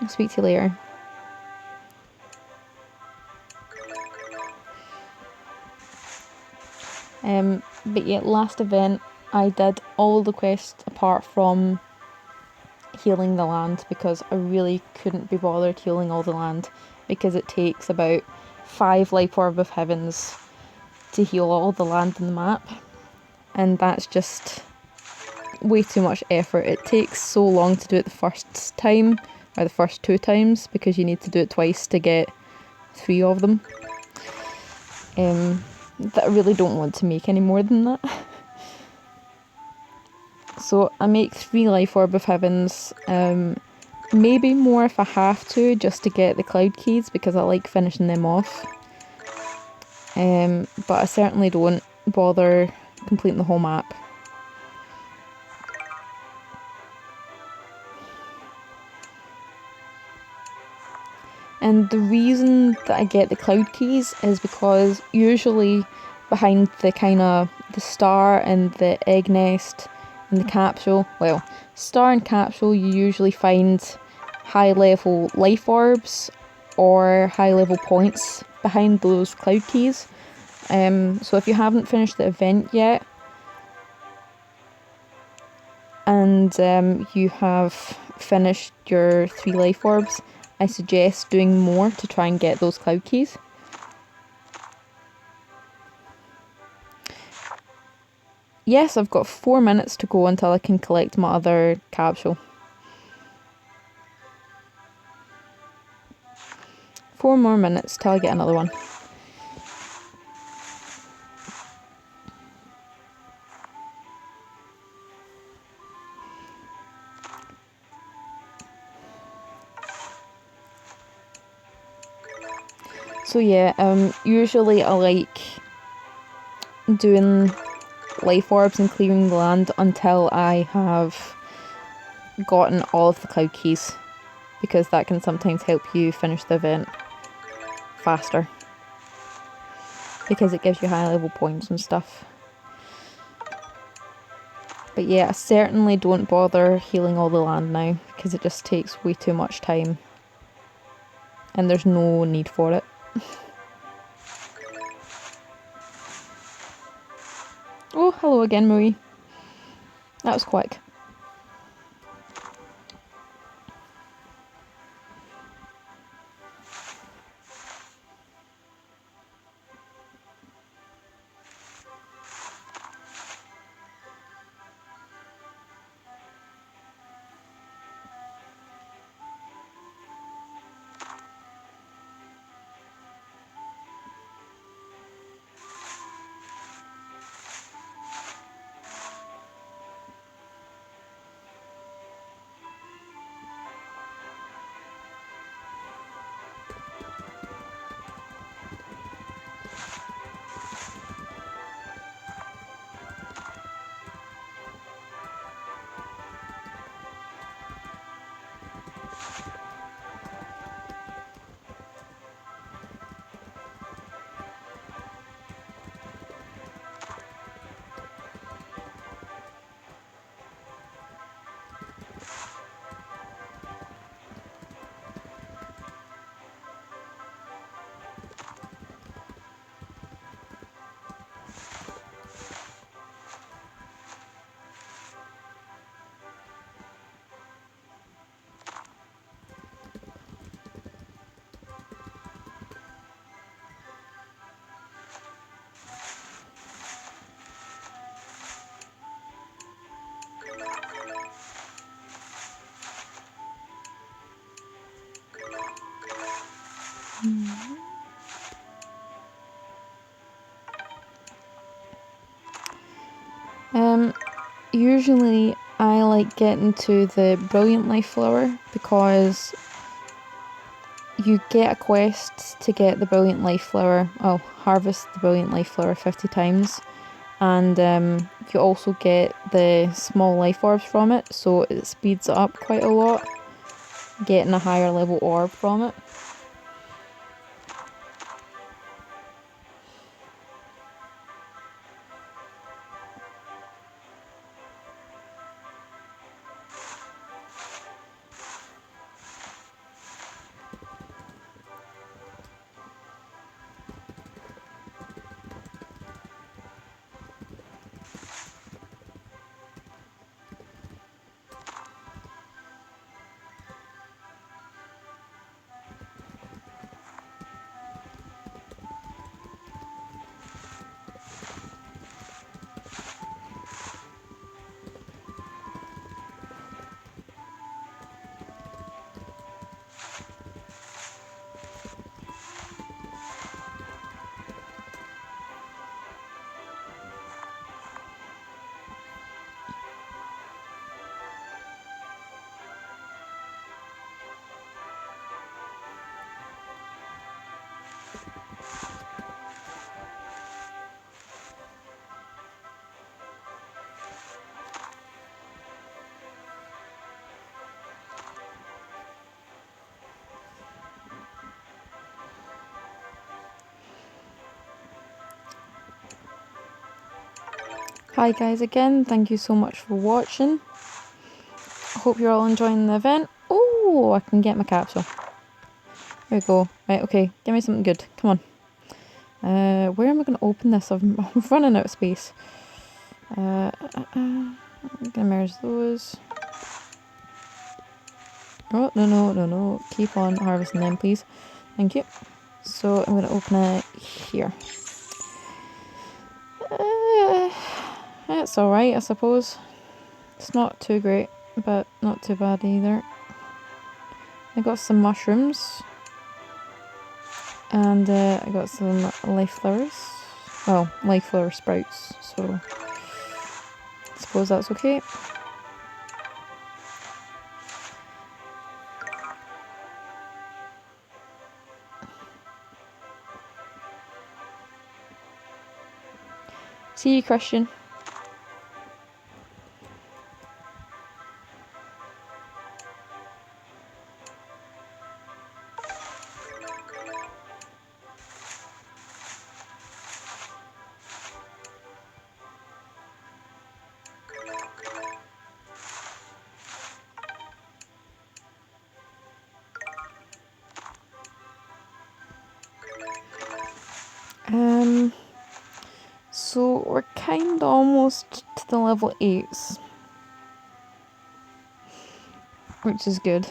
I'll speak to you later. But yeah, last event I did all the quests apart from healing the land, because I really couldn't be bothered healing all the land, because it takes about 5 Life Orb of Heavens to heal all the land in the map, and that's just way too much effort. It takes so long to do it the first time, or the first 2 times, because you need to do it twice to get 3 of them. That I really don't want to make any more than that. So I make 3 Life Orb of Heavens, maybe more if I have to, just to get the cloud keys, because I like finishing them off. But I certainly don't bother completing the whole map. And the reason that I get the cloud keys is because usually behind the star and the egg nest and the capsule, well, star and capsule, you usually find high level life orbs or high level points behind those cloud keys. So if you haven't finished the event yet, and you have finished your 3 life orbs, I suggest doing more to try and get those cloud keys. Yes, I've got 4 minutes to go until I can collect my other capsule. 4 more minutes till I get another one. So yeah, usually I like doing life orbs and clearing the land until I have gotten all of the cloud keys, because that can sometimes help you finish the event faster. because it gives you high level points and stuff. But yeah, I certainly don't bother healing all the land now, because it just takes way too much time. And there's no need for it. Oh, hello again, Marie. That was quick. Usually I like getting to the Brilliant Life Flower because you get a quest to get the Brilliant Life Flower. Oh, harvest the Brilliant Life Flower 50 times. And you also get the small life orbs from it, so it speeds it up quite a lot, getting a higher level orb from it. Hi guys again, thank you so much for watching. I hope you're all enjoying the event. Oh, I can get my capsule. There we go. Right, okay, give me something good. Come on. Where am I going to open this? I'm running out of space. I'm gonna merge those. Oh, no. Keep on harvesting them, please. Thank you. So I'm gonna open it here. It's alright, I suppose. It's not too great, but not too bad either. I got some mushrooms. And I got some life flowers. Well, life flower sprouts, so I suppose that's okay. See you, Christian. kinda almost to the level 8s, which is good.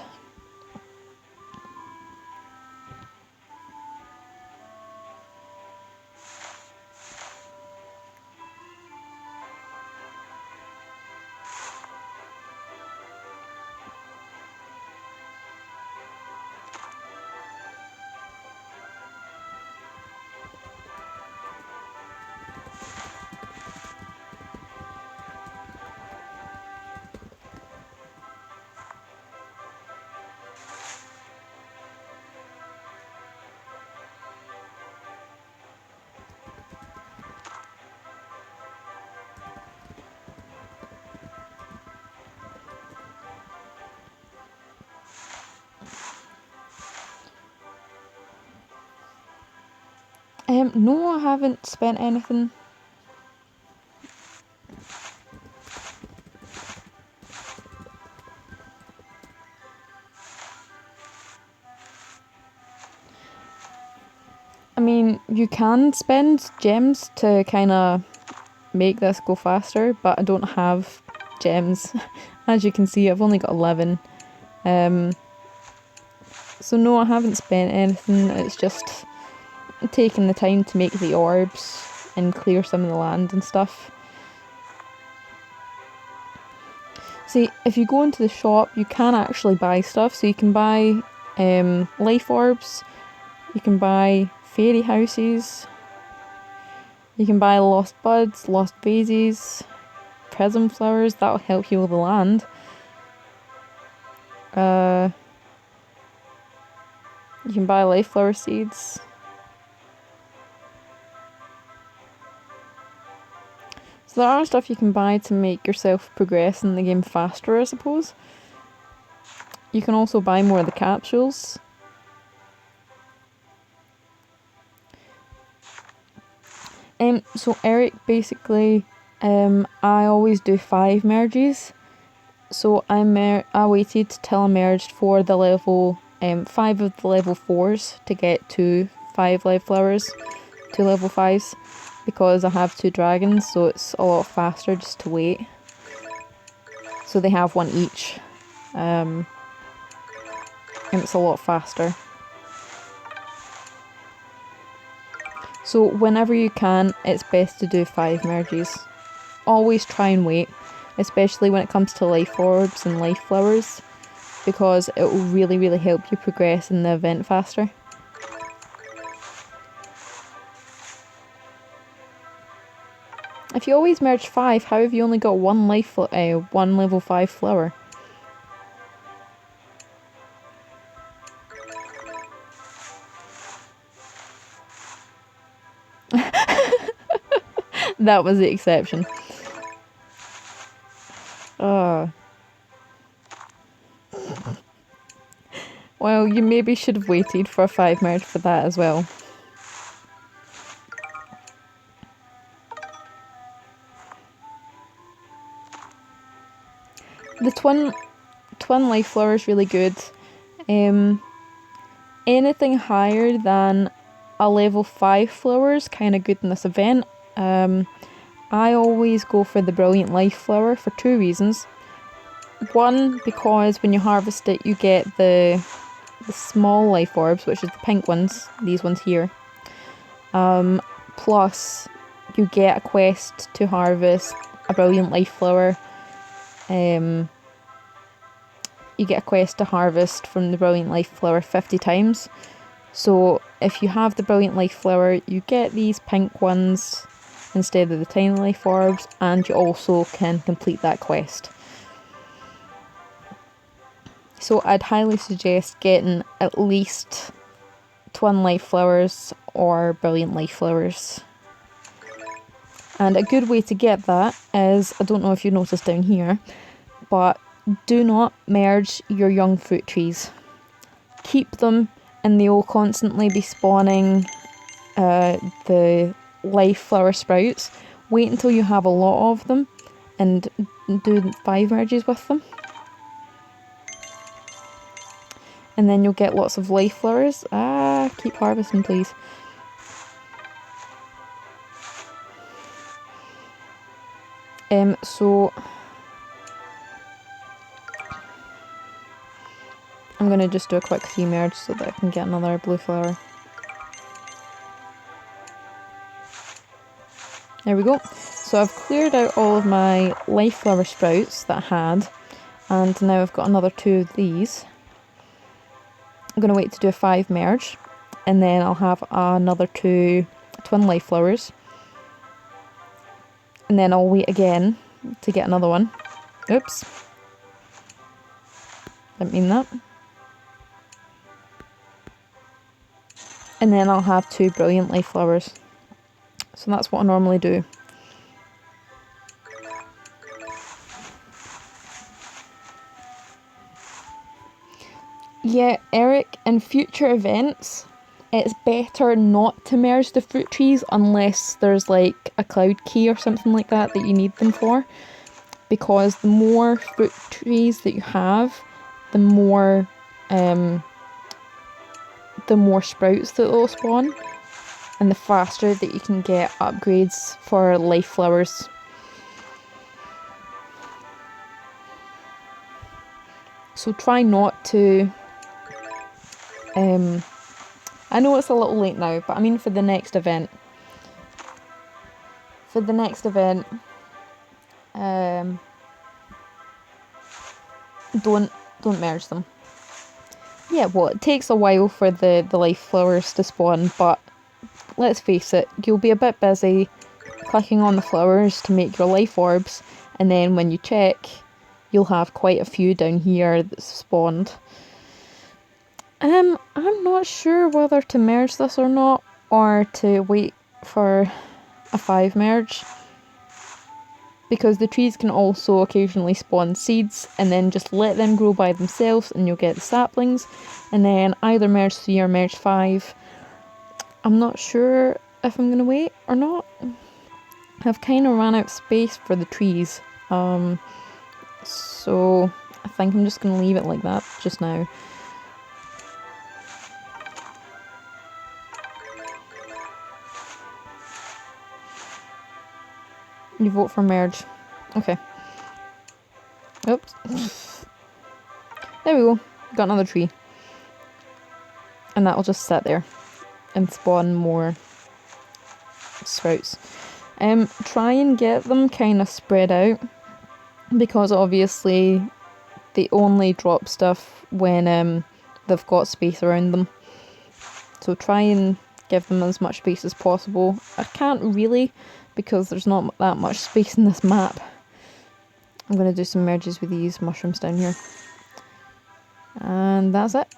No, I haven't spent anything. I mean, you can spend gems to kind of make this go faster, but I don't have gems. As you can see, I've only got 11. So no, I haven't spent anything. It's just taking the time to make the orbs and clear some of the land and stuff. See, if you go into the shop, you can actually buy stuff. So you can buy life orbs, you can buy fairy houses, you can buy lost buds, lost vases, prism flowers. That'll help heal the land. You can buy life flower seeds. So there are stuff you can buy to make yourself progress in the game faster, I suppose. You can also buy more of the capsules. So Eric, basically, I always do 5 merges. So I waited till I merged for the level 5 of the level 4s to get to 5 life flowers, 2 level 5s, because I have 2 dragons, so it's a lot faster just to wait. So they have 1 each, and it's a lot faster. So whenever you can, it's best to do 5 merges. Always try and wait, especially when it comes to life orbs and life flowers, because it will really, really help you progress in the event faster. If you always merge 5, how have you only got one level 5 flower? That was the exception. Well, you maybe should have waited for a 5 merge for that as well. The twin life flower is really good. Anything higher than a level 5 flower is kind of good in this event. I always go for the brilliant life flower for 2 reasons. One, because when you harvest it, you get the small life orbs, which is the pink ones, these ones here. Plus, you get a quest to harvest a brilliant life flower. You get a quest to harvest from the brilliant life flower 50 times. So if you have the brilliant life flower, you get these pink ones instead of the tiny life orbs, and you also can complete that quest. So I'd highly suggest getting at least twin life flowers or brilliant life flowers. And a good way to get that is, I don't know if you noticed down here, but do not merge your young fruit trees. Keep them and they will constantly be spawning the life flower sprouts. Wait until you have a lot of them and do 5 merges with them. And then you'll get lots of life flowers. Keep harvesting, please. So I'm going to just do a quick 3 merge so that I can get another blue flower. There we go. So I've cleared out all of my life flower sprouts that I had, and now I've got another 2 of these. I'm going to wait to do a 5 merge, and then I'll have another 2 twin life flowers. And then I'll wait again to get another one. Oops. Didn't mean that. And then I'll have 2 brilliant life flowers. So that's what I normally do. Yeah, Eric, in future events, it's better not to merge the fruit trees unless there's like a cloud key or something like that that you need them for. Because the more fruit trees that you have, the more sprouts that will spawn, and the faster that you can get upgrades for life flowers. So try not to... I know it's a little late now, but I mean for the next event. Don't merge them. Yeah, well, it takes a while for the life flowers to spawn, but let's face it, you'll be a bit busy clicking on the flowers to make your life orbs, and then when you check, you'll have quite a few down here that's spawned. I'm not sure whether to merge this or not, or to wait for a 5 merge, because the trees can also occasionally spawn seeds, and then just let them grow by themselves and you'll get the saplings, and then either merge 3 or merge 5. I'm not sure if I'm going to wait or not. I've kind of ran out of space for the trees, so I think I'm just going to leave it like that just now. You vote for merge. Okay. Oops. There we go. Got another tree. And that'll just sit there and spawn more sprouts. Try and get them kind of spread out, because obviously they only drop stuff when they've got space around them. So try and give them as much space as possible. I can't really, because there's not that much space in this map. I'm going to do some merges with these mushrooms down here. And that's it.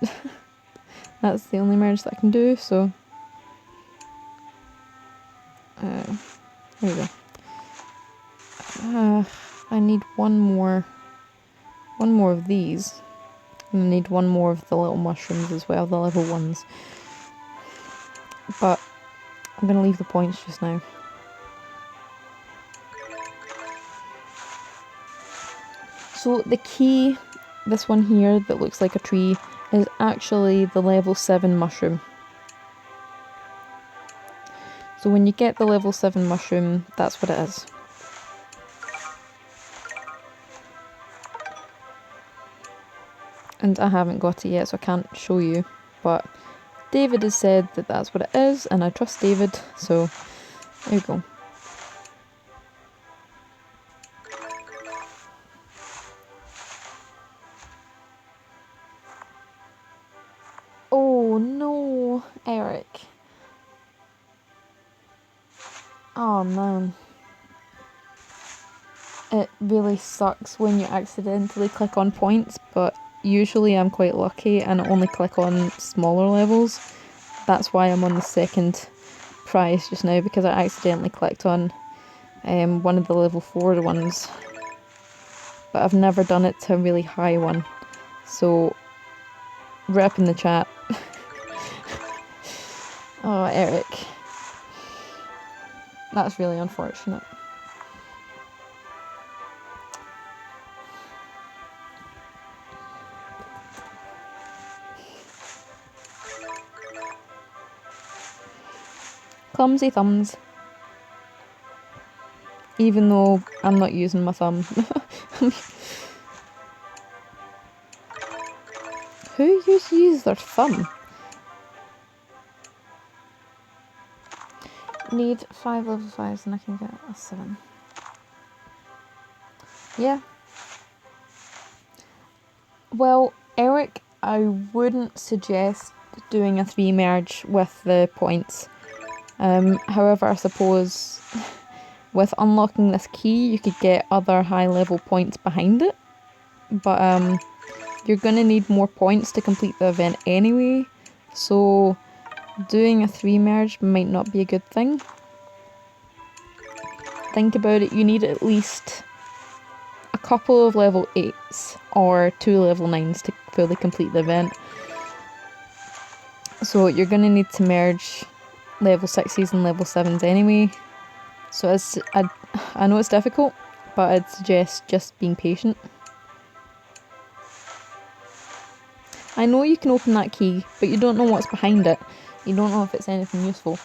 That's the only merge that I can do, so... there we go. I need one more of these. And I need one more of the little mushrooms as well, the level 1s. But I'm going to leave the points just now. So the key, this one here that looks like a tree, is actually the level 7 mushroom. So when you get the level 7 mushroom, that's what it is. And I haven't got it yet, so I can't show you, but David has said that that's what it is, and I trust David, so there you go. Oh no, Eric. Oh man. It really sucks when you accidentally click on points, but usually I'm quite lucky and I only click on smaller levels. That's why I'm on the second prize just now, because I accidentally clicked on one of the level 4 ones. But I've never done it to a really high one. So, rip in the chat. Oh, Eric. That's really unfortunate. Clumsy thumbs. even though I'm not using my thumb. Who uses their thumb? Need 5 level 5s and I can get a 7. Yeah. Well, Eric, I wouldn't suggest doing a 3 merge with the points. However, I suppose with unlocking this key, you could get other high level points behind it. But you're going to need more points to complete the event anyway. So doing a 3 merge might not be a good thing. Think about it, you need at least a couple of level 8s or 2 level 9s to fully complete the event. So you're going to need to merge level 6s and level 7s anyway. So I know it's difficult, but I'd suggest just being patient. I know you can open that key, but you don't know what's behind it. You don't know if it's anything useful.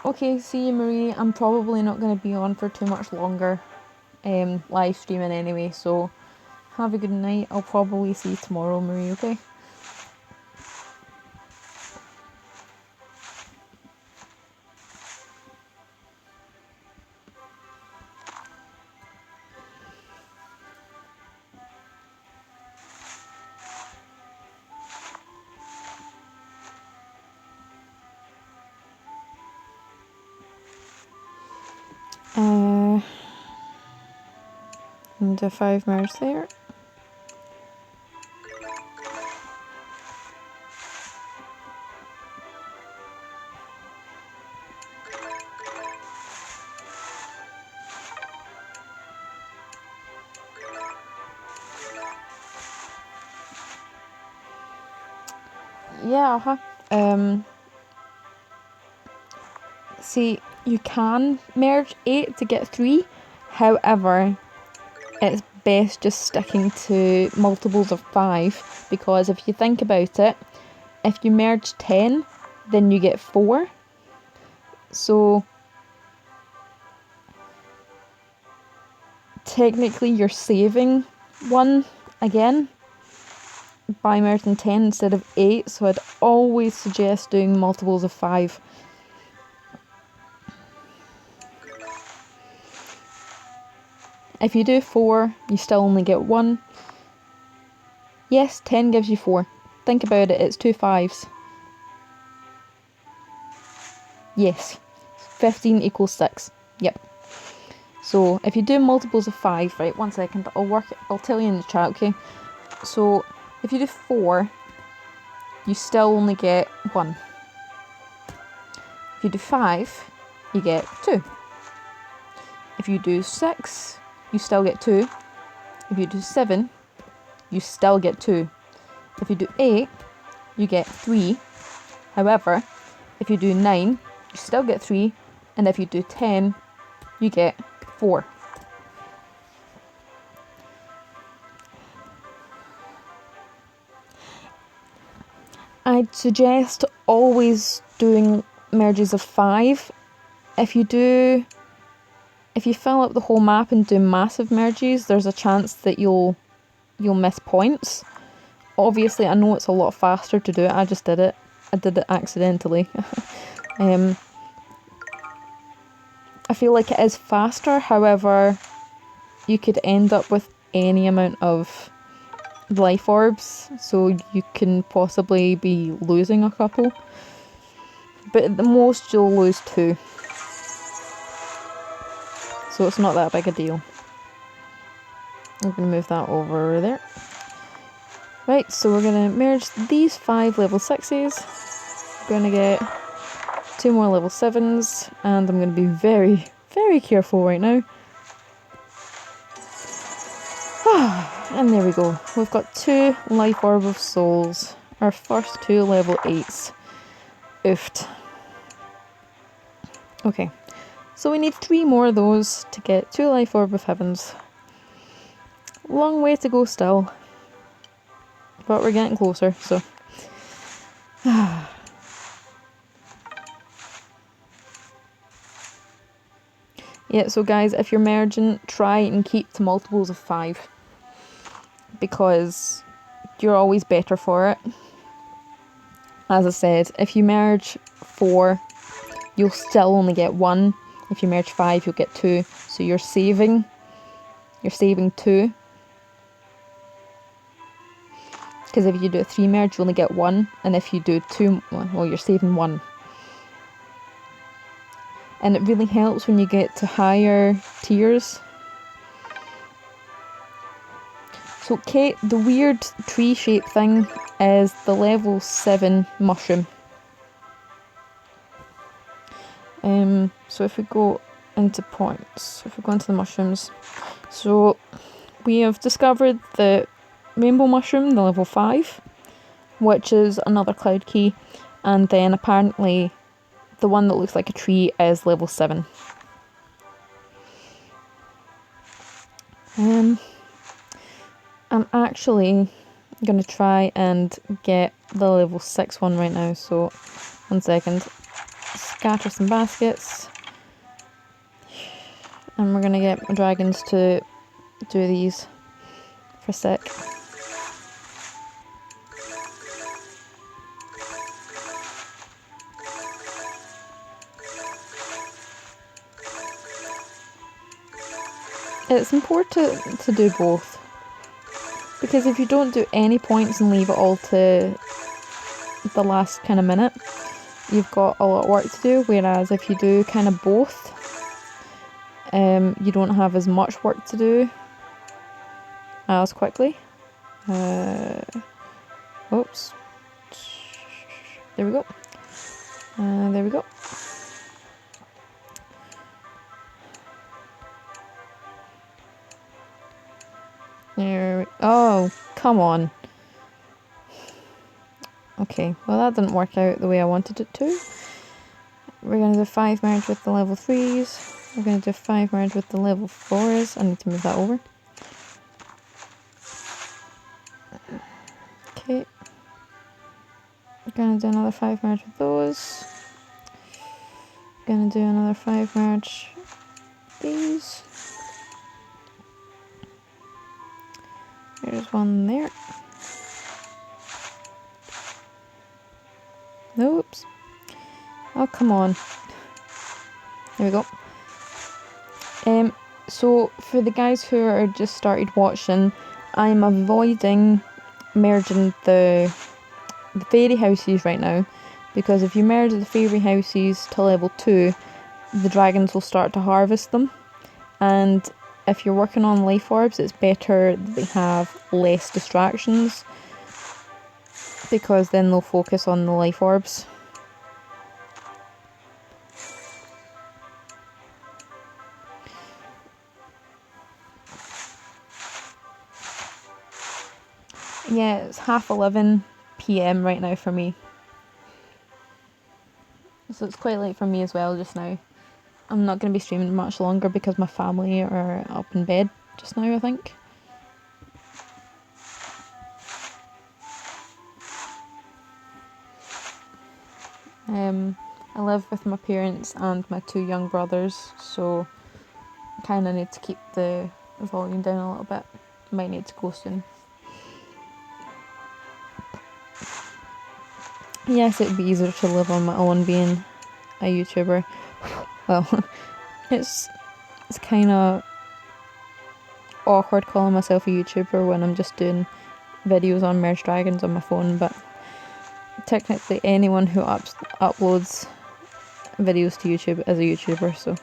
Okay, see you, Marie. I'm probably not going to be on for too much longer live streaming anyway, so have a good night. I'll probably see you tomorrow, Marie, okay? And a 5 merge there. Yeah, see, you can merge 8 to get 3, however, it's best just sticking to multiples of 5, because if you think about it, if you merge 10, then you get 4. So technically you're saving 1 again by merging 10 instead of 8, so I'd always suggest doing multiples of 5. If you do 4, you still only get 1. Yes, 10 gives you 4. Think about it, it's 2 5s. Yes, 15 equals 6. Yep. So if you do multiples of 5, right, 1 second, I'll tell you in the chat, okay? So if you do 4, you still only get 1. If you do 5, you get 2. If you do 6, you still get 2. If you do 7, you still get 2. If you do 8, you get 3. However, if you do 9, you still get 3. And if you do 10, you get 4. I'd suggest always doing merges of 5. If you fill up the whole map and do massive merges, there's a chance that you'll miss points. Obviously, I know it's a lot faster to do it. I just did it. I did it accidentally. I feel like it is faster, however, you could end up with any amount of life orbs, so you can possibly be losing a couple. But at the most, you'll lose 2. So it's not that big a deal. I'm going to move that over there. Right, so we're going to merge these 5 level 6s. Going to get 2 more level 7s, and I'm going to be very, very careful right now. And there we go. We've got 2 life orb of souls. Our first 2 level 8s. Oofed. Okay, so we need 3 more of those to get 2 life orb of heavens. Long way to go still. But we're getting closer, so. Yeah, so guys, if you're merging, try and keep to multiples of 5. Because you're always better for it. As I said, if you merge 4, you'll still only get 1. If you merge 5, you'll get 2. So you're saving 2. Because if you do a 3 merge, you only get 1. And if you do 2, well, you're saving 1. And it really helps when you get to higher tiers. So Kate, the weird tree shape thing is the level 7 mushroom. So if we go into points, if we go into the mushrooms, so we have discovered the rainbow mushroom, the level 5, which is another cloud key, and then apparently the one that looks like a tree is level 7. I'm actually going to try and get the level 6 one right now, so 1 second. Scatter some baskets. And we're going to get my dragons to do these for a sec. It's important to do both, because if you don't do any points and leave it all to the last kind of minute, you've got a lot of work to do, whereas if you do kind of both, you don't have as much work to do as quickly. Oops. There we go. There we go. Oh, come on. Okay, well that didn't work out the way I wanted it to. We're going to do 5 merge with the level 3s. We're going to do 5 merge with the level 4s. I need to move that over. Okay. We're going to do another 5 merge with those. We're going to do another 5 merge with these. There's one there. Oops. Oh, come on. There we go. So for the guys who are just started watching, I'm avoiding merging the fairy houses right now, because if you merge the fairy houses to level 2, the dragons will start to harvest them, and if you're working on life orbs, it's better that they have less distractions, because then they'll focus on the life orbs. Yeah, it's 11:30 PM right now for me. So it's quite late for me as well just now. I'm not going to be streaming much longer because my family are up in bed just now, I think. I live with my parents and my 2 young brothers, so I kind of need to keep the volume down a little bit. Might need to go soon. Yes, it would be easier to live on my own being a YouTuber. Well, it's kind of awkward calling myself a YouTuber when I'm just doing videos on Merge Dragons on my phone, but technically anyone who uploads videos to YouTube is a YouTuber, so.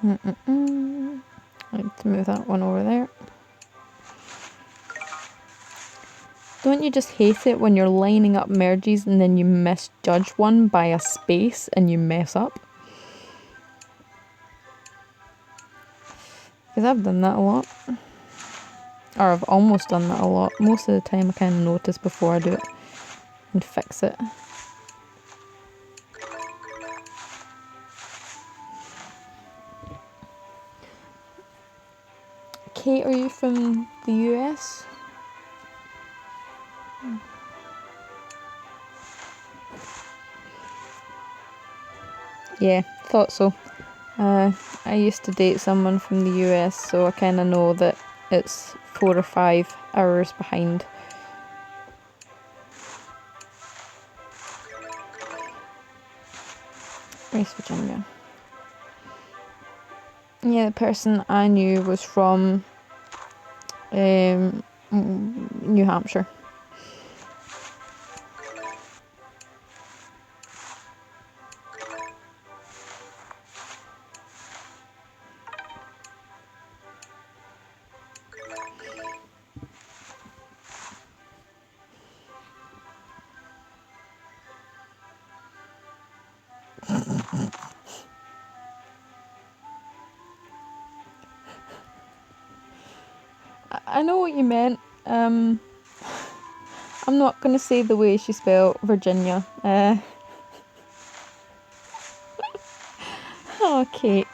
I need to move that one over there. Don't you just hate it when you're lining up merges and then you misjudge one by a space and you mess up? Because I've done that a lot. Or I've almost done that a lot. Most of the time I kind of notice before I do it and fix it. Kate, are you from the US? Yeah, thought so. I used to date someone from the US, so I kind of know that it's 4 or 5 hours behind. West Virginia. Yeah, the person I knew was from New Hampshire. I know what you meant. I'm not going to say the way she spelled Virginia. Oh, Kate.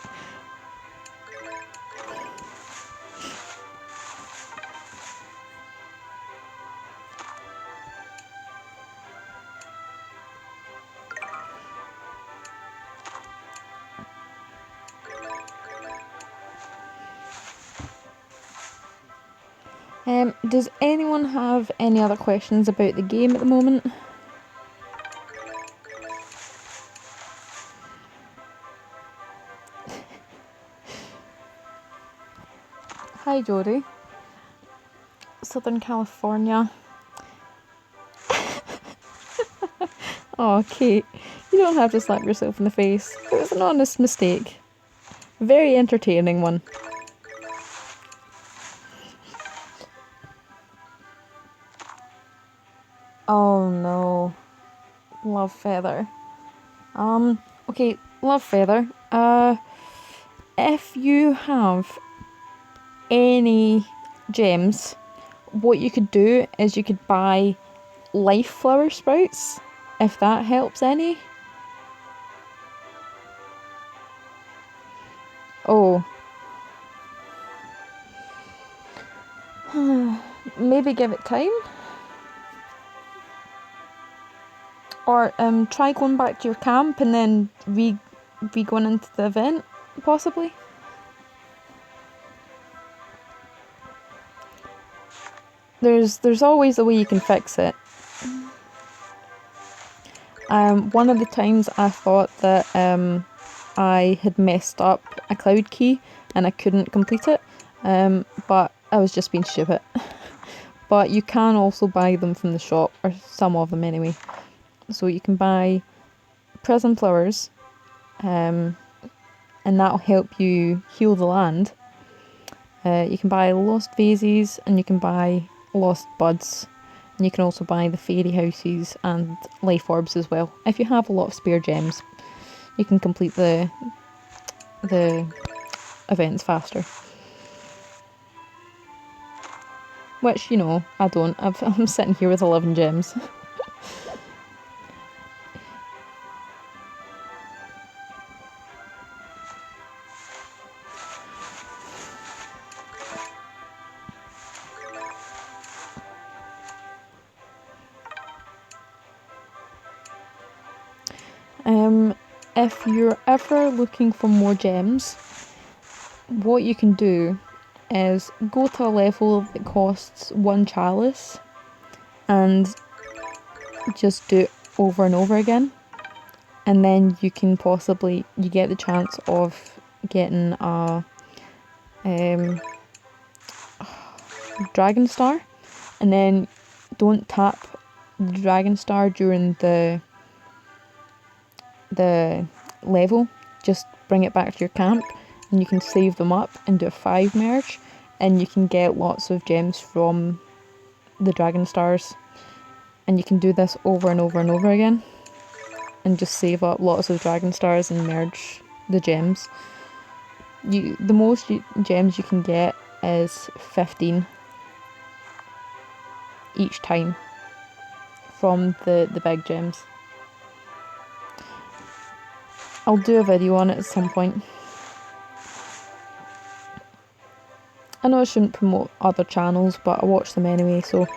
Does anyone have any other questions about the game at the moment? Hi, Jodie. Southern California. Oh, Kate, you don't have to slap yourself in the face. It was an honest mistake. Very entertaining one. Oh no. Love Feather. Okay, Love Feather. If you have any gems, what you could do is you could buy life flower sprouts, if that helps any. Oh. Maybe give it time. Or try going back to your camp and then going into the event, possibly. There's always a way you can fix it. One of the times I thought that I had messed up a cloud key and I couldn't complete it, but I was just being stupid. But you can also buy them from the shop, or some of them anyway. So you can buy prism flowers, and that'll help you heal the land. You can buy lost vases, and you can buy lost buds, and you can also buy the fairy houses and life orbs as well. If you have a lot of spare gems, you can complete the events faster. Which, you know, I don't. I'm sitting here with 11 gems. If you're ever looking for more gems, what you can do is go to a level that costs 1 chalice and just do it over and over again. And then you can possibly, you get the chance of getting a dragon star, and then don't tap the dragon star during the level, just bring it back to your camp and you can save them up and do a 5 merge, and you can get lots of gems from the dragon stars, and you can do this over and over and over again and just save up lots of dragon stars and merge the gems. The most gems you can get is 15 each time from the big gems. I'll do a video on it at some point. know I shouldn't promote other channels, but I watch them anyway. So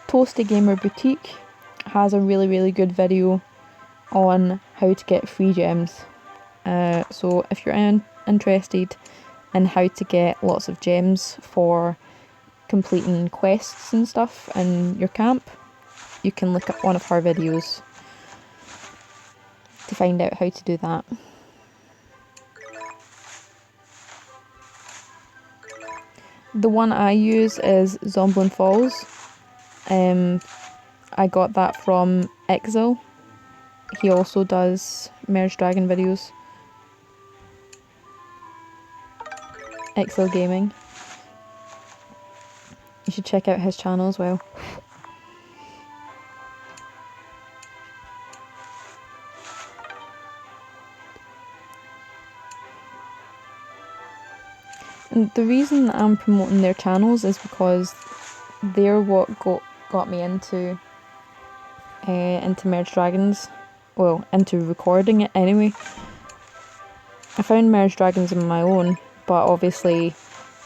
Toasty Gamer Boutique has a really good video on how to get free gems. So if you're interested in how to get lots of gems for completing quests and stuff in your camp, you can look at one of her videos to find out how to do that. The one I use is Zomblin Falls. I got that from Exil. He also does Merge Dragon videos. Exil Gaming. You should check out his channel as well. And the reason that I'm promoting their channels is because they're what got me into Merge Dragons. Well, into recording it anyway. I found Merge Dragons on my own, but obviously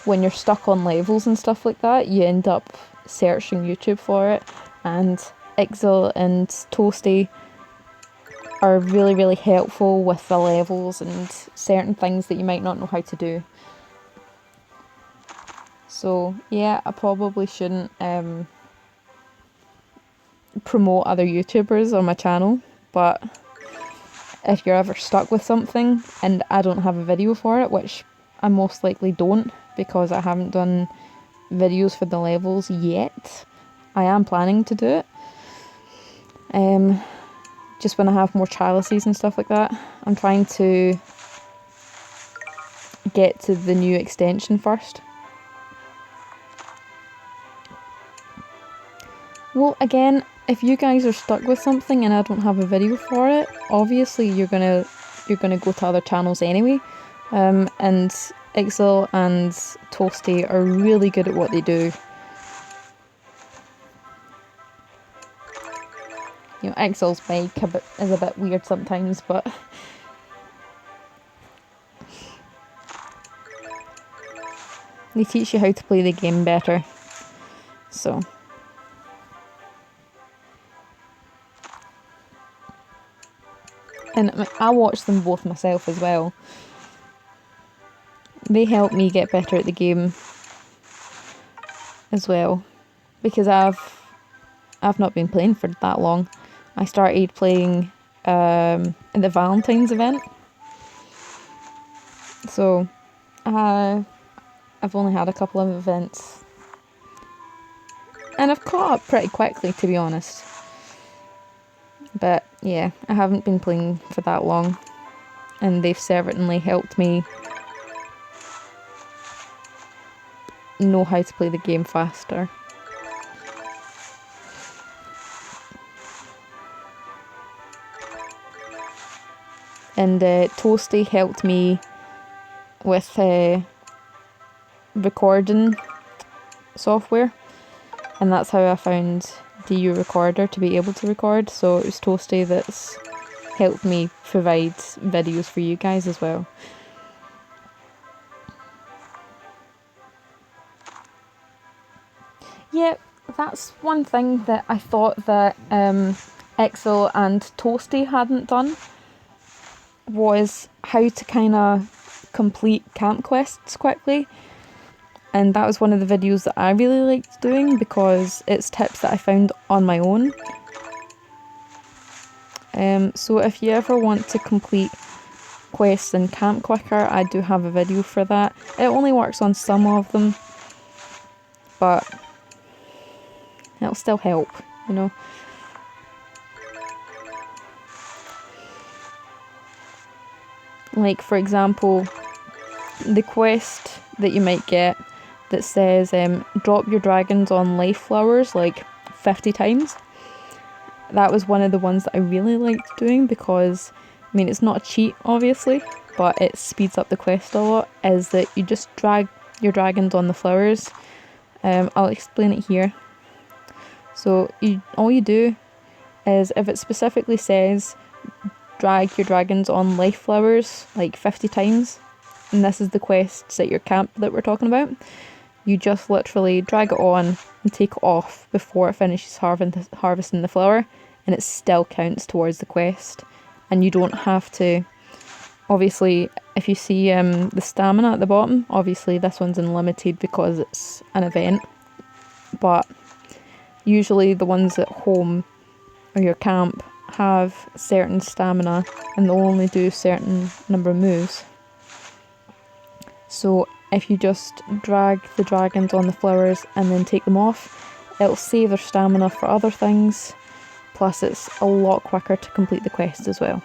when you're stuck on levels and stuff like that, you end up searching YouTube for it, and Exil and Toasty are really helpful with the levels and certain things that you might not know how to do. So yeah, I probably shouldn't promote other YouTubers on my channel, but if you're ever stuck with something and I don't have a video for it, which I most likely don't because I haven't done videos for the levels yet, I am planning to do it. Just when I have more chalices and stuff like that. I'm trying to get to the new extension first. Well, again, if you guys are stuck with something and I don't have a video for it, obviously you're gonna go to other channels anyway. And Exil and Toasty are really good at what they do. You know, Exil's mic is a bit weird sometimes, but they teach you how to play the game better. So and I watch them both myself as well. They help me get better at the game as well, because I've not been playing for that long. I started playing in the Valentine's event, so I've only had a couple of events, and I've caught up pretty quickly, to be honest. But yeah, I haven't been playing for that long, and they've certainly helped me know how to play the game faster. And Toasty helped me with recording software, and that's how I found DU Recorder to be able to record. So it was Toasty that's helped me provide videos for you guys as well. Yeah, that's one thing that I thought that Exil and Toasty hadn't done, was how to kind of complete camp quests quickly. And that was one of the videos that I really liked doing because it's tips that I found on my own. So if you ever want to complete quests in camp quicker, I do have a video for that. It only works on some of them, but it'll still help, you know. Like, for example, the quest that you might get that says drop your dragons on life flowers like 50 times. That was one of the ones that I really liked doing because, I mean, it's not a cheat obviously, but it speeds up the quest a lot, is that you just drag your dragons on the flowers. I'll explain it here. So all you do is, if it specifically says drag your dragons on life flowers like 50 times, and this is the quests at your camp that we're talking about, you just literally drag it on and take it off before it finishes harvesting the flower, and it still counts towards the quest. And you don't have to, obviously, if you see the stamina at the bottom, obviously this one's unlimited because it's an event, but usually the ones at home or your camp have certain stamina and they'll only do a certain number of moves. So if you just drag the dragons on the flowers and then take them off, it'll save their stamina for other things, plus it's a lot quicker to complete the quest as well.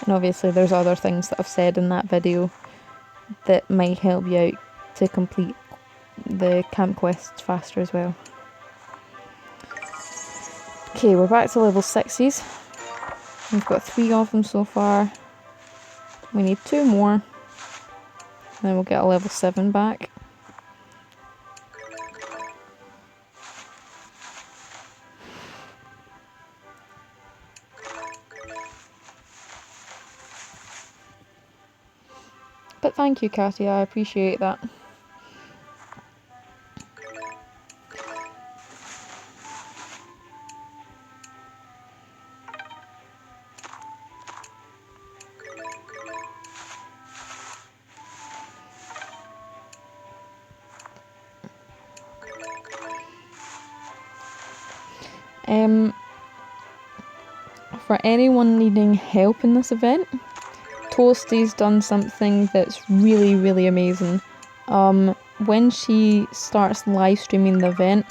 And obviously there's other things that I've said in that video that might help you out to complete the camp quests faster as well. Okay, we're back to level 6s. We've got 3 of them so far. We need 2 more. And then we'll get a level 7 back. But thank you, Katia, I appreciate that. For anyone needing help in this event, Toasty's done something that's really, really amazing. When she starts live streaming the event,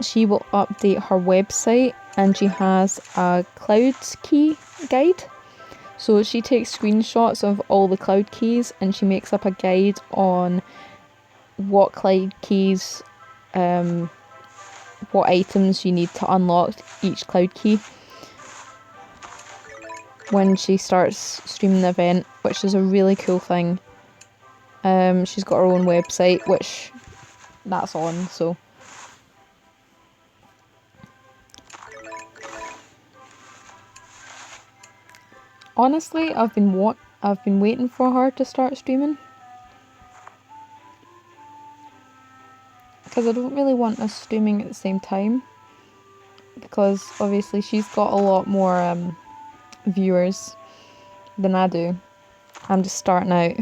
she will update her website and she has a cloud key guide. So she takes screenshots of all the cloud keys and she makes up a guide on what cloud keys, what items you need to unlock each cloud key when she starts streaming the event, which is a really cool thing. She's got her own website, which that's on, so. Honestly, I've been waiting for her to start streaming. Because I don't really want us streaming at the same time. Because obviously she's got a lot more viewers than I do. I'm just starting out.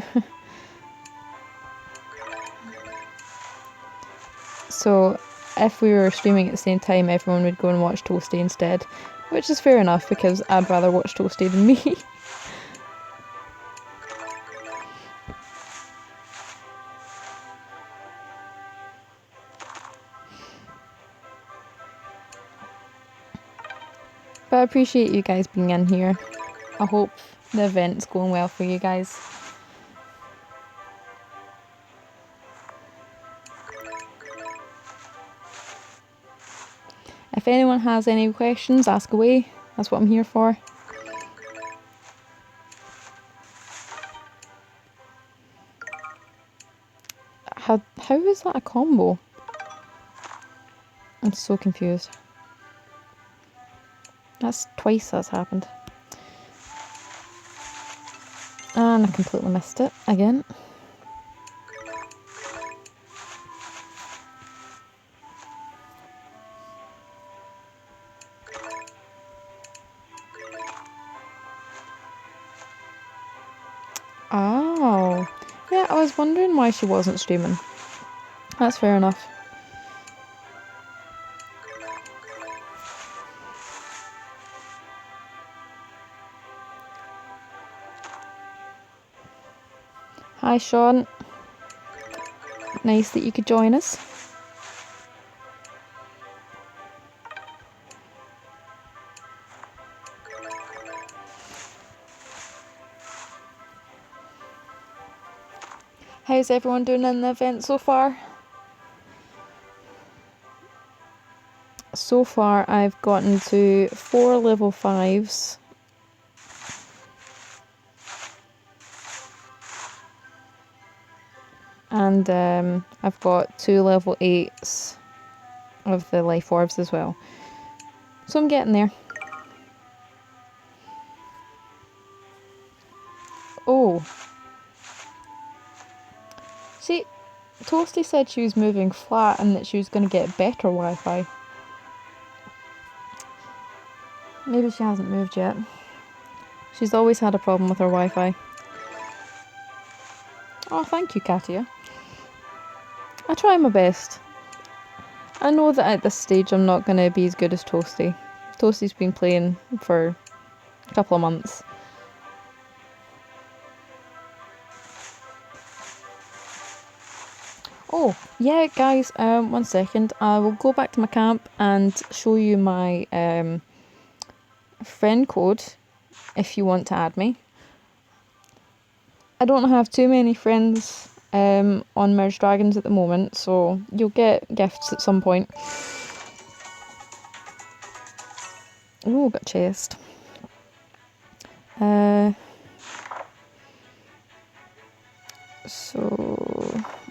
So if we were streaming at the same time, everyone would go and watch Toasty instead. Which is fair enough, because I'd rather watch Toasty than me. But I appreciate you guys being in here. I hope the event's going well for you guys. If anyone has any questions, ask away. That's what I'm here for. How is that a combo? I'm so confused. That's twice that's happened. And I completely missed it again. Oh. Yeah, I was wondering why she wasn't streaming. That's fair enough. Hi Sean. Nice that you could join us. How's everyone doing in the event so far? So far I've gotten to 4 level 5s. And I've got 2 level 8s of the life orbs as well. So I'm getting there. See, Toasty said she was moving flat and that she was going to get better Wi-Fi. Maybe she hasn't moved yet. She's always had a problem with her Wi-Fi. Oh, thank you, Katia. I try my best. I know that at this stage I'm not going to be as good as Toasty. Toasty's been playing for a couple of months. Oh, yeah, guys, 1 second. I will go back to my camp and show you my friend code if you want to add me. I don't have too many friends on Merge Dragons at the moment, so you'll get gifts at some point. Oh, got a chest.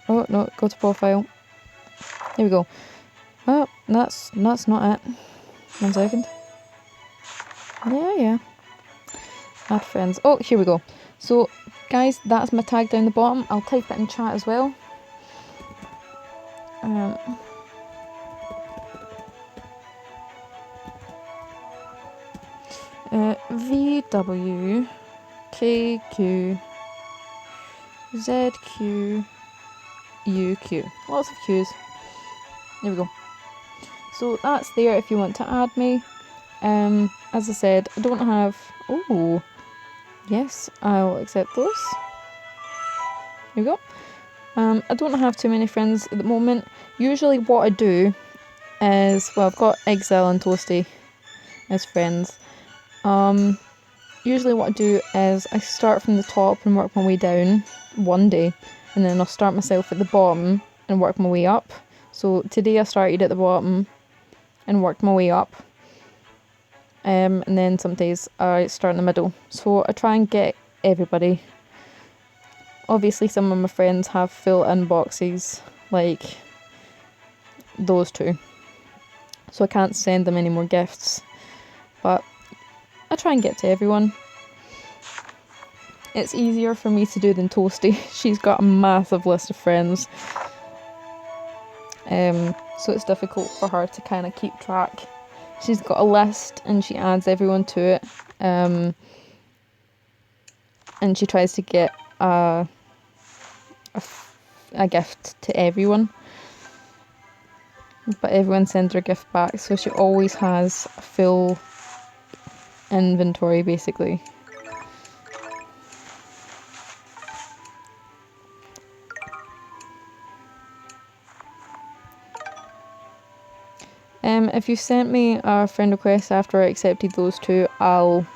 Oh no, go to profile. Here we go. Oh, that's not it. 1 second. Yeah. Add friends. Oh, here we go. So, guys, that's my tag down the bottom. I'll type it in chat as well. VWKQZQUQ. Lots of Q's. There we go. So that's there if you want to add me. As I said, I don't have... Oh, yes, I'll accept those. There we go. I don't have too many friends at the moment. Usually what I do is... Well, I've got Exile and Toasty as friends. Usually what I do is I start from the top and work my way down one day, and then I'll start myself at the bottom and work my way up. So today I started at the bottom and worked my way up, and then some days I start in the middle. So I try and get everybody. Obviously some of my friends have full inboxes, like those two, so I can't send them any more gifts, but I try and get to everyone. It's easier for me to do than Toasty. She's got a massive list of friends. So it's difficult for her to kind of keep track. She's got a list and she adds everyone to it. And she tries to get a gift to everyone. But everyone sends her a gift back, so she always has a full inventory, basically. If you sent me a friend request after I accepted those two, I'll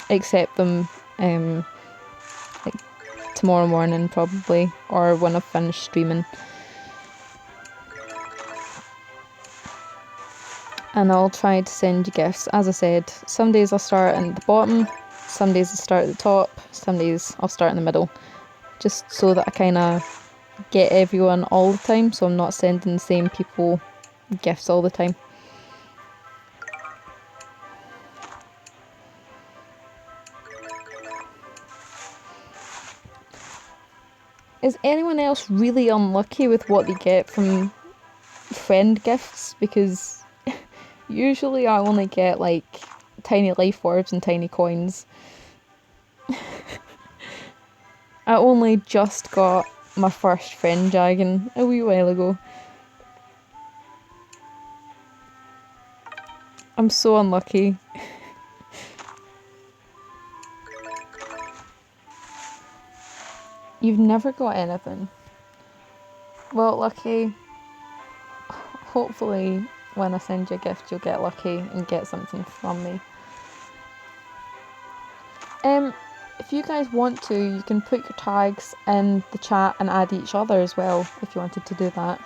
accept them like tomorrow morning probably, or when I've finished streaming. And I'll try to send you gifts. As I said, some days I'll start at the bottom, some days I'll start at the top, some days I'll start in the middle. Just so that I kind of get everyone all the time, so I'm not sending the same people gifts all the time. Is anyone else really unlucky with what they get from friend gifts? Because usually I only get like tiny life orbs and tiny coins. I only just got my first friend dragon a wee while ago. I'm so unlucky. You've never got anything. Well, lucky. Hopefully when I send you a gift you'll get lucky and get something from me. If you guys want to, you can put your tags in the chat and add each other as well, if you wanted to do that.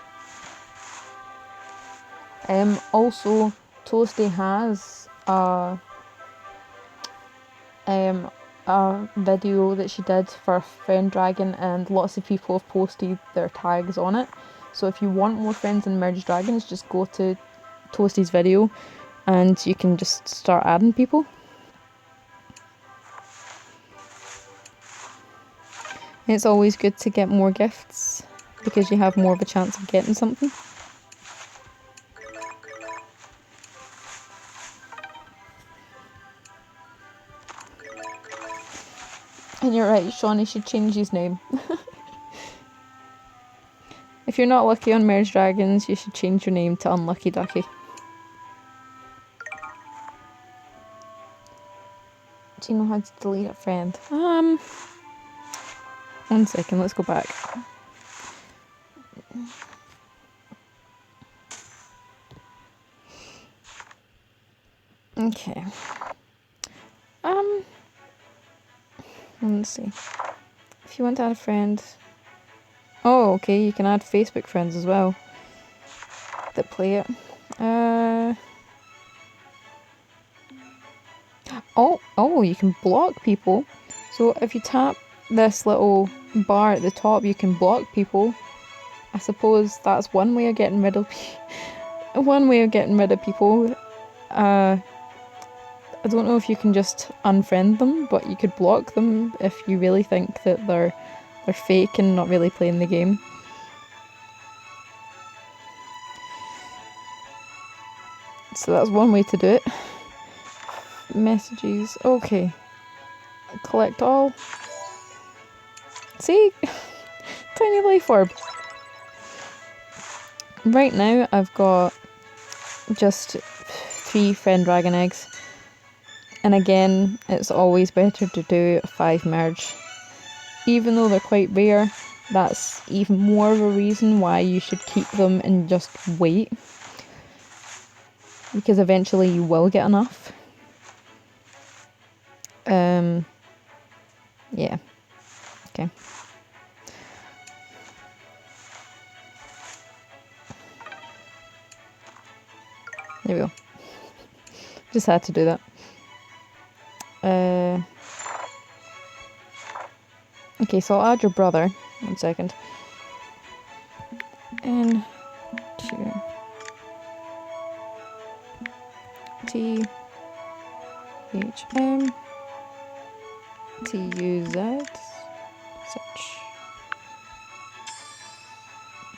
Also, Toasty has a video that she did for Friend Dragon, and lots of people have posted their tags on it. So if you want more friends in Merge Dragons, just go to Toasty's video and you can just start adding people. It's always good to get more gifts because you have more of a chance of getting something. And you're right, Shawnee should change his name. If you're not lucky on Merge Dragons, you should change your name to Unlucky Ducky. Do you know how to delete a friend? 1 second, let's go back. Okay. Let's see. If you want to add a friend... Oh, okay, you can add Facebook friends as well that play it. Oh, you can block people. So if you tap this little bar at the top, you can block people. I suppose that's one way of getting rid of people. I don't know if you can just unfriend them, but you could block them if you really think that they're fake and not really playing the game. So that's one way to do it. Messages. Okay. Collect all. See? Tiny life orb. Right now I've got just 3 friend dragon eggs. And again, it's always better to do 5 merge. Even though they're quite rare, that's even more of a reason why you should keep them and just wait. Because eventually you will get enough. Yeah. Okay. There we go. Just had to do that. Okay, so I'll add your brother. 1 second. N to T H M T U Z search.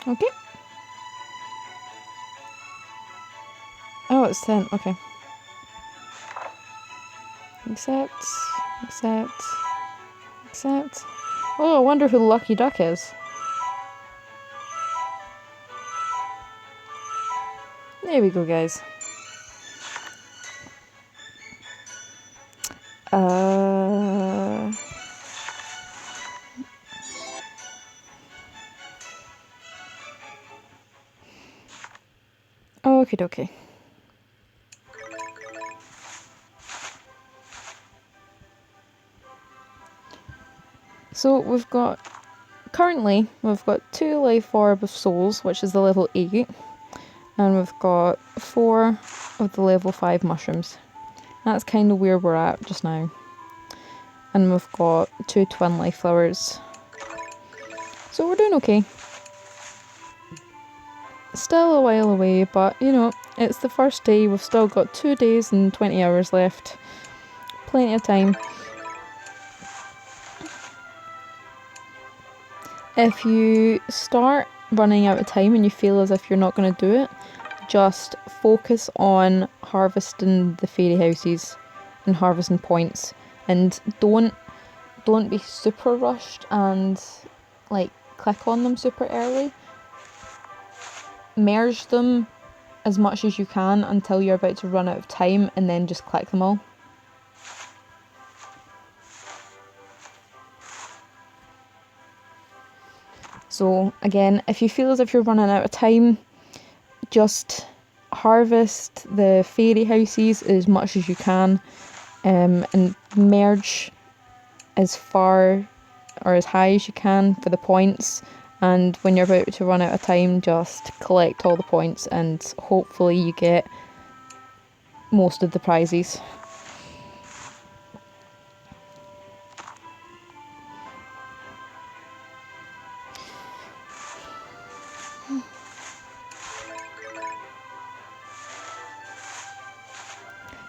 Okay. Oh, it's 10. Okay. Accept. Oh, I wonder who Lucky Duck is. There we go, guys. Okie dokie. So currently we've got 2 life orb of souls, which is the level 8, and we've got 4 of the level 5 mushrooms. That's kind of where we're at just now. And we've got 2 twin life flowers. So we're doing okay. Still a while away, but you know, it's the first day. We've still got 2 days and 20 hours left. Plenty of time. If you start running out of time and you feel as if you're not going to do it, just focus on harvesting the fairy houses and harvesting points, and don't be super rushed and like click on them super early. Merge them as much as you can until you're about to run out of time, and then just click them all. So again, if you feel as if you're running out of time, just harvest the fairy houses as much as you can, and merge as far or as high as you can for the points. And when you're about to run out of time, just collect all the points and hopefully you get most of the prizes.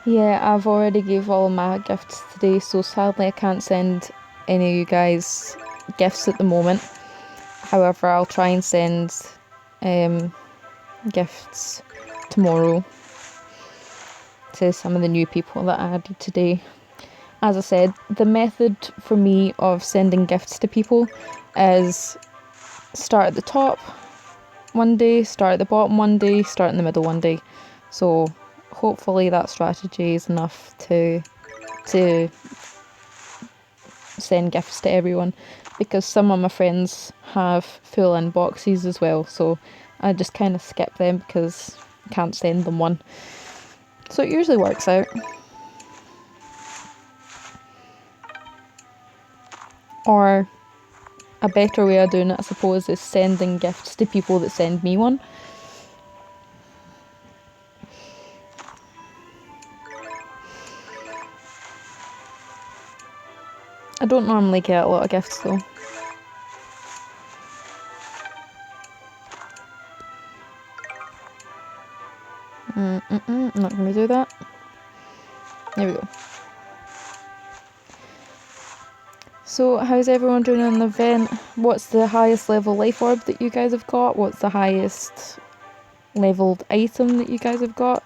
Yeah, I've already gave all my gifts today, so sadly I can't send any of you guys gifts at the moment. However, I'll try and send gifts tomorrow to some of the new people that I added today. As I said, the method for me of sending gifts to people is start at the top one day, start at the bottom one day, start in the middle one day. So hopefully that strategy is enough to send gifts to everyone, because some of my friends have full inboxes as well, so I just kind of skip them because I can't send them one. So it usually works out. Or a better way of doing it, I suppose, is sending gifts to people that send me one. I don't normally get a lot of gifts though. I'm not going to do that. There we go. So how's everyone doing in the event? What's the highest level life orb that you guys have got? What's the highest leveled item that you guys have got?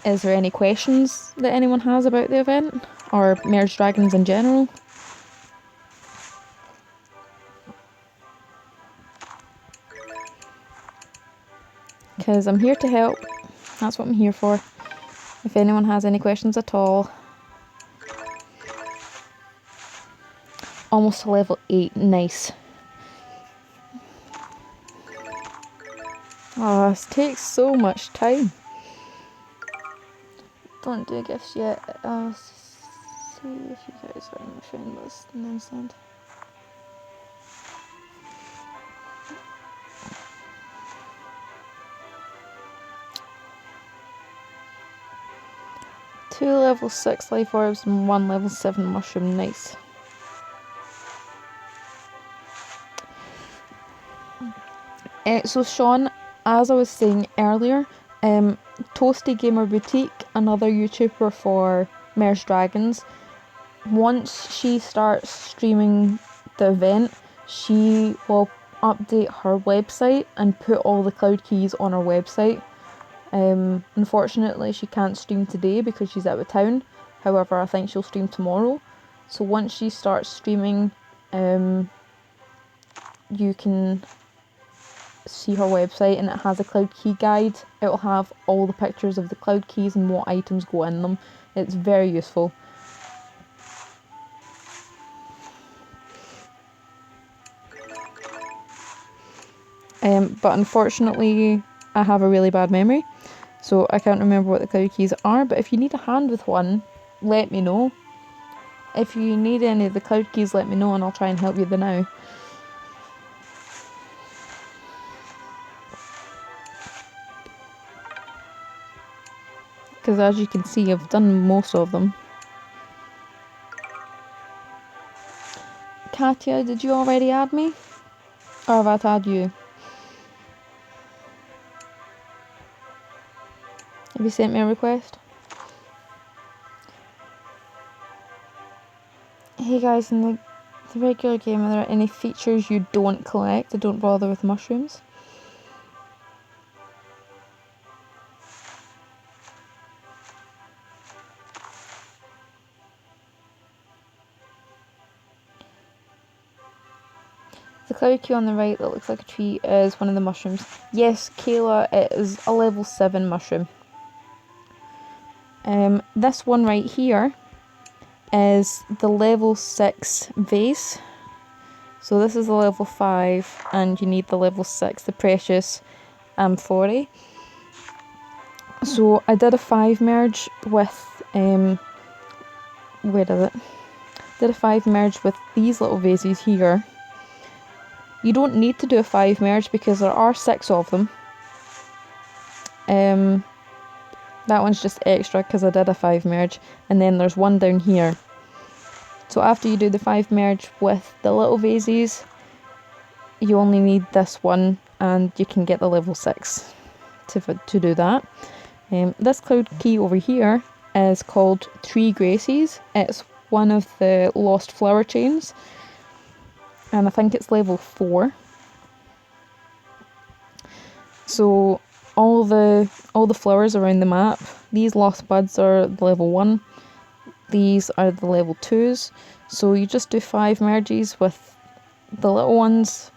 Is there any questions that anyone has about the event? Or Merge Dragons in general? Because I'm here to help. That's what I'm here for. If anyone has any questions at all. Almost to level 8, nice. Oh, this takes so much time. Don't do gifts yet. See if you guys are on my friend list and then send. Two level 6 life orbs and one level 7 mushroom, nice. So Sean, as I was saying earlier, Toasty Gamer Boutique, another YouTuber for Merge Dragons, once she starts streaming the event, she will update her website and put all the cloud keys on her website. Unfortunately, she can't stream today because she's out of town. However, I think she'll stream tomorrow. So once she starts streaming, you can see her website, and it has a cloud key guide. It will have all the pictures of the cloud keys and what items go in them. It's very useful. But unfortunately, I have a really bad memory, so I can't remember what the cloud keys are. But if you need a hand with one, let me know. If you need any of the cloud keys, let me know and I'll try and help you now. Because as you can see, I've done most of them. Katya, did you already add me? Or have I added you? Have you sent me a request? Hey guys, in the regular game, are there any features you don't collect? I don't bother with mushrooms. The cloud key on the right that looks like a tree is one of the mushrooms. Yes, Kayla, it is a level 7 mushroom. This one right here is the level 6 vase. So this is the level 5 and you need the level 6, the precious amphorae. So I did a 5 merge with, where is it? Did a 5 merge with these little vases here. You don't need to do a 5 merge because there are 6 of them. That one's just extra because I did a 5 merge, and then there's one down here. So after you do the 5 merge with the little vases, you only need this one and you can get the level 6 to do that. This cloud key over here is called Tree Graces. It's one of the lost flower chains, and I think it's level 4. So all the flowers around the map, these lost buds are the level 1, these are the level 2s, so you just do 5 merges with the little ones,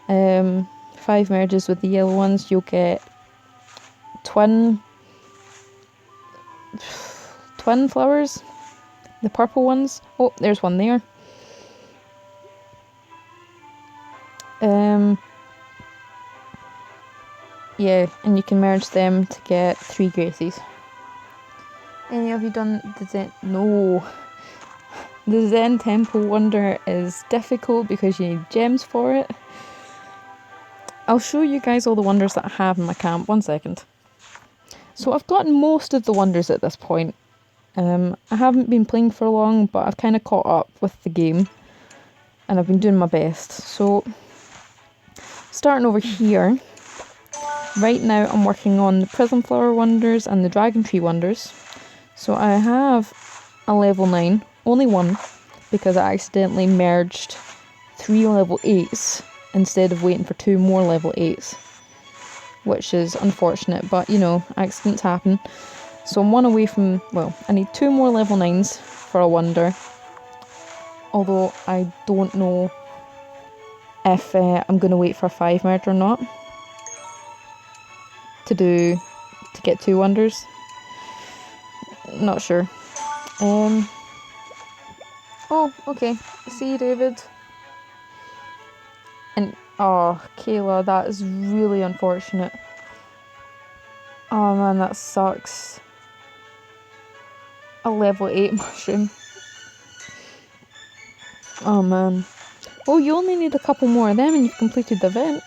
5 merges with the yellow ones, you'll get twin flowers, the purple ones. Oh, there's one there. Yeah, and you can merge them to get 3 Gracies. Any of you done the Zen? No. The Zen Temple Wonder is difficult because you need gems for it. I'll show you guys all the wonders that I have in my camp. 1 second. So I've gotten most of the wonders at this point. I haven't been playing for long, but I've kind of caught up with the game. And I've been doing my best. So, starting over here. Right now I'm working on the Prism Flower Wonders and the Dragon Tree Wonders. So I have a level 9, only 1, because I accidentally merged 3 level 8s instead of waiting for 2 more level 8s. Which is unfortunate, but you know, accidents happen. So I'm 1 away from, well, I need 2 more level 9s for a wonder. Although I don't know if I'm going to wait for a 5 merge or not. To get 2 wonders. Not sure. Oh, okay. See you, David. And oh, Kayla, that is really unfortunate. Oh man, that sucks. A level 8 mushroom. Oh man. Oh, you only need a couple more of them and you've completed the event.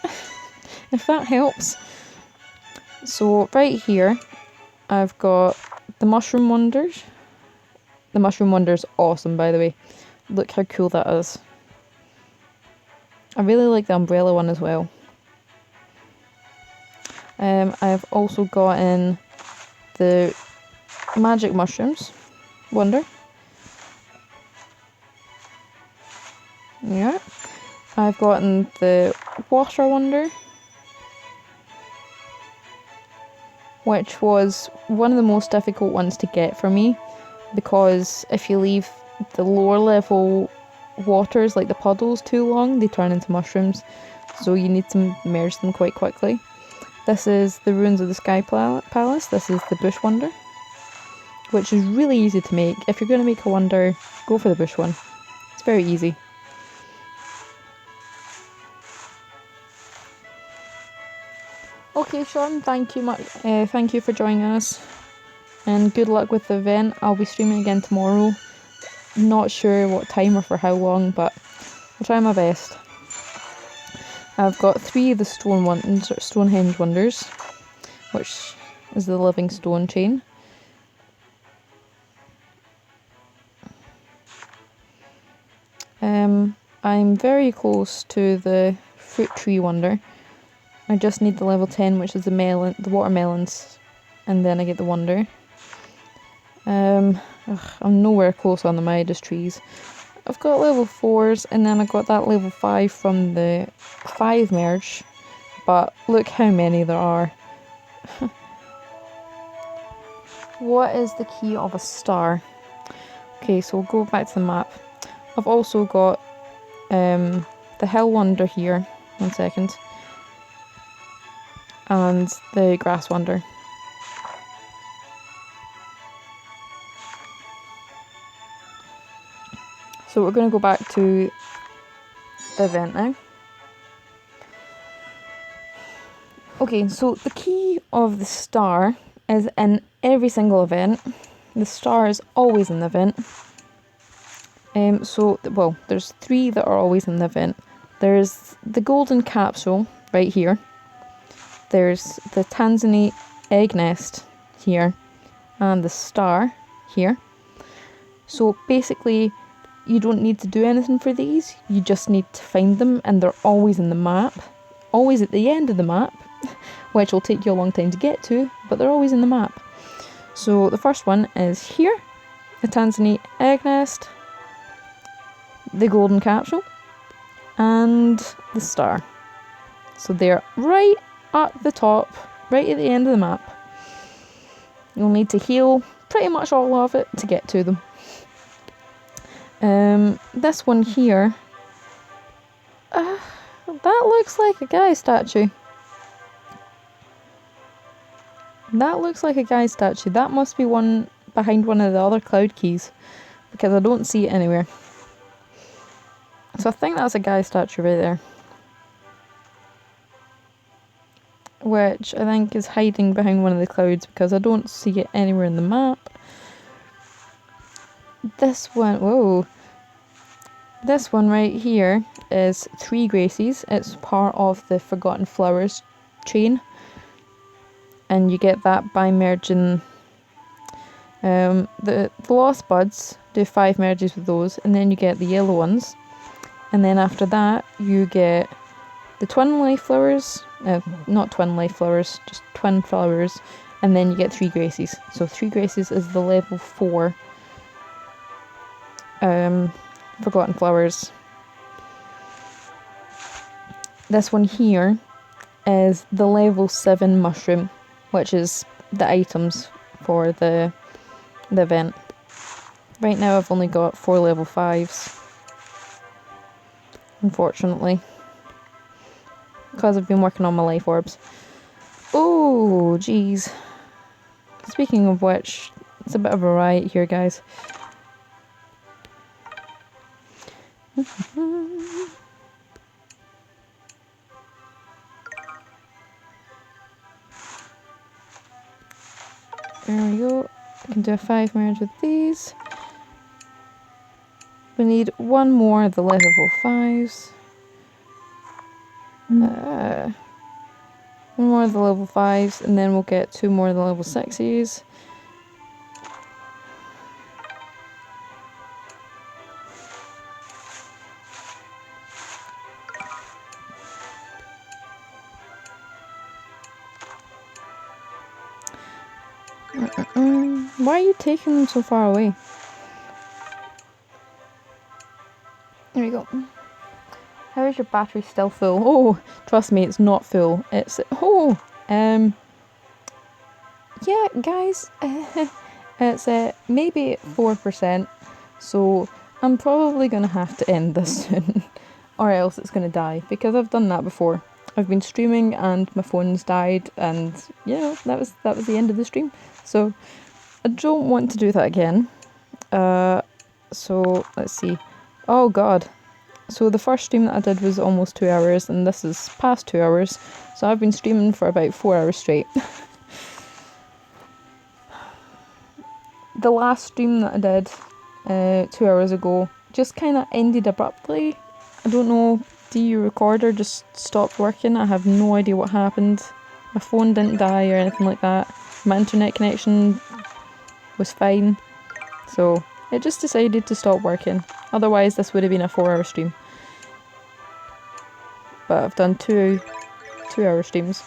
If that helps. So right here, I've got the Mushroom Wonders. The Mushroom Wonder's awesome, by the way. Look how cool that is. I really like the umbrella one as well. I've also got in the Magic Mushrooms Wonder. Yeah. I've gotten the Water Wonder, which was one of the most difficult ones to get for me, because if you leave the lower level waters, like the puddles, too long, they turn into mushrooms, so you need to merge them quite quickly. This is the Ruins of the Sky Palace. This is the Bush Wonder, which is really easy to make. If you're going to make a wonder, go for the bush one. It's very easy. Okay, Sean, thank you for joining us, and good luck with the event. I'll be streaming again tomorrow. Not sure what time or for how long, but I'll try my best. I've got 3 of the Stonehenge Wonders, which is the Living Stone chain. I'm very close to the Fruit Tree Wonder. I just need the level 10, which is the watermelons, and then I get the wonder. I'm nowhere close on the Midas trees. I've got level 4s, and then I got that level 5 from the 5 merge, but look how many there are. What is the key of a star? Okay, so we'll go back to the map. I've also got the Hill Wonder here. 1 second. And the Grass Wonder. So we're going to go back to the event now. Okay, so the key of the star is in every single event. The star is always in the event. There's 3 that are always in the event. There's the golden capsule right here. There's the Tanzanite egg nest here, and the star here. So basically, you don't need to do anything for these, you just need to find them, and they're always in the map. Always at the end of the map, which will take you a long time to get to, but they're always in the map. So the first one is here, the Tanzanite egg nest, the golden capsule, and the star. So they're right at the top, right at the end of the map. You'll need to heal pretty much all of it to get to them. This one here, that looks like a guy statue. That looks like a guy statue. That must be one behind one of the other cloud keys, because I don't see it anywhere. So I think that's a guy statue right there, which I think is hiding behind one of the clouds because I don't see it anywhere in the map. This one, whoa. This one right here is 3 Gracies. It's part of the Forgotten Flowers chain. And you get that by merging the Lost Buds, do 5 merges with those, and then you get the yellow ones. And then after that, you get the Twin Life Flowers, not Twin Life Flowers, just Twin Flowers, and then you get 3 Gracies. So 3 Gracies is the level 4 Forgotten Flowers. This one here is the level 7 mushroom, which is the items for the event. Right now I've only got 4 level 5s, unfortunately, because I've been working on my life orbs. Oh jeez. Speaking of which, it's a bit of a riot here, guys. There we go. I can do a 5 merge with these. We need 1 more of the level 5s. 1 more of the level 5s, and then we'll get 2 more of the level 6s. Why are you taking them so far away? There we go. How is your battery still full? Oh, trust me, it's not full. It's yeah, guys, it's maybe 4%. So I'm probably gonna have to end this soon, or else it's gonna die, because I've done that before. I've been streaming and my phone's died, and you know, that was the end of the stream. So I don't want to do that again. So let's see. Oh god. So the first stream that I did was almost 2 hours, and this is past 2 hours. So I've been streaming for about 4 hours straight. The last stream that I did 2 hours ago just kind of ended abruptly. I don't know, the recorder just stopped working. I have no idea what happened. My phone didn't die or anything like that. My internet connection was fine. So it just decided to stop working. Otherwise this would have been a 4-hour stream. But I've done 2-hour streams.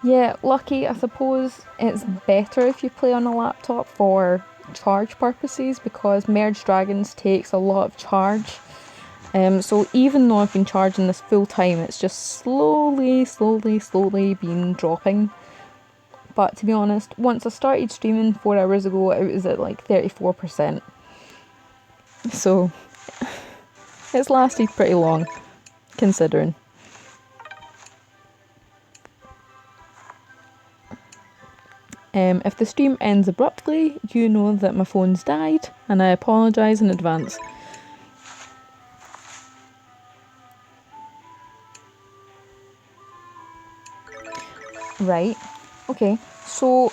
Yeah, lucky, I suppose it's better if you play on a laptop for charge purposes, because Merge Dragons takes a lot of charge. So even though I've been charging this full time, it's just slowly been dropping. But to be honest, once I started streaming 4 hours ago, it was at like 34%. So it's lasted pretty long, considering. If the stream ends abruptly, you know that my phone's died, and I apologise in advance. Right, okay, so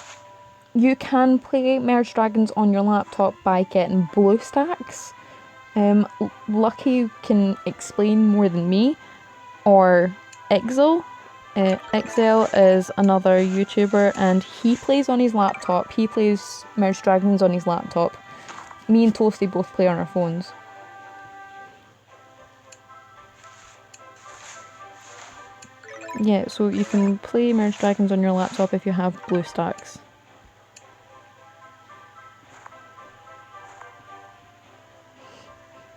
you can play Merge Dragons on your laptop by getting BlueStacks. Lucky can explain more than me, or Exil. Exil is another YouTuber, and he plays on his laptop. He plays Merge Dragons on his laptop. Me and Toasty both play on our phones. Yeah, so you can play Merge Dragons on your laptop if you have BlueStacks.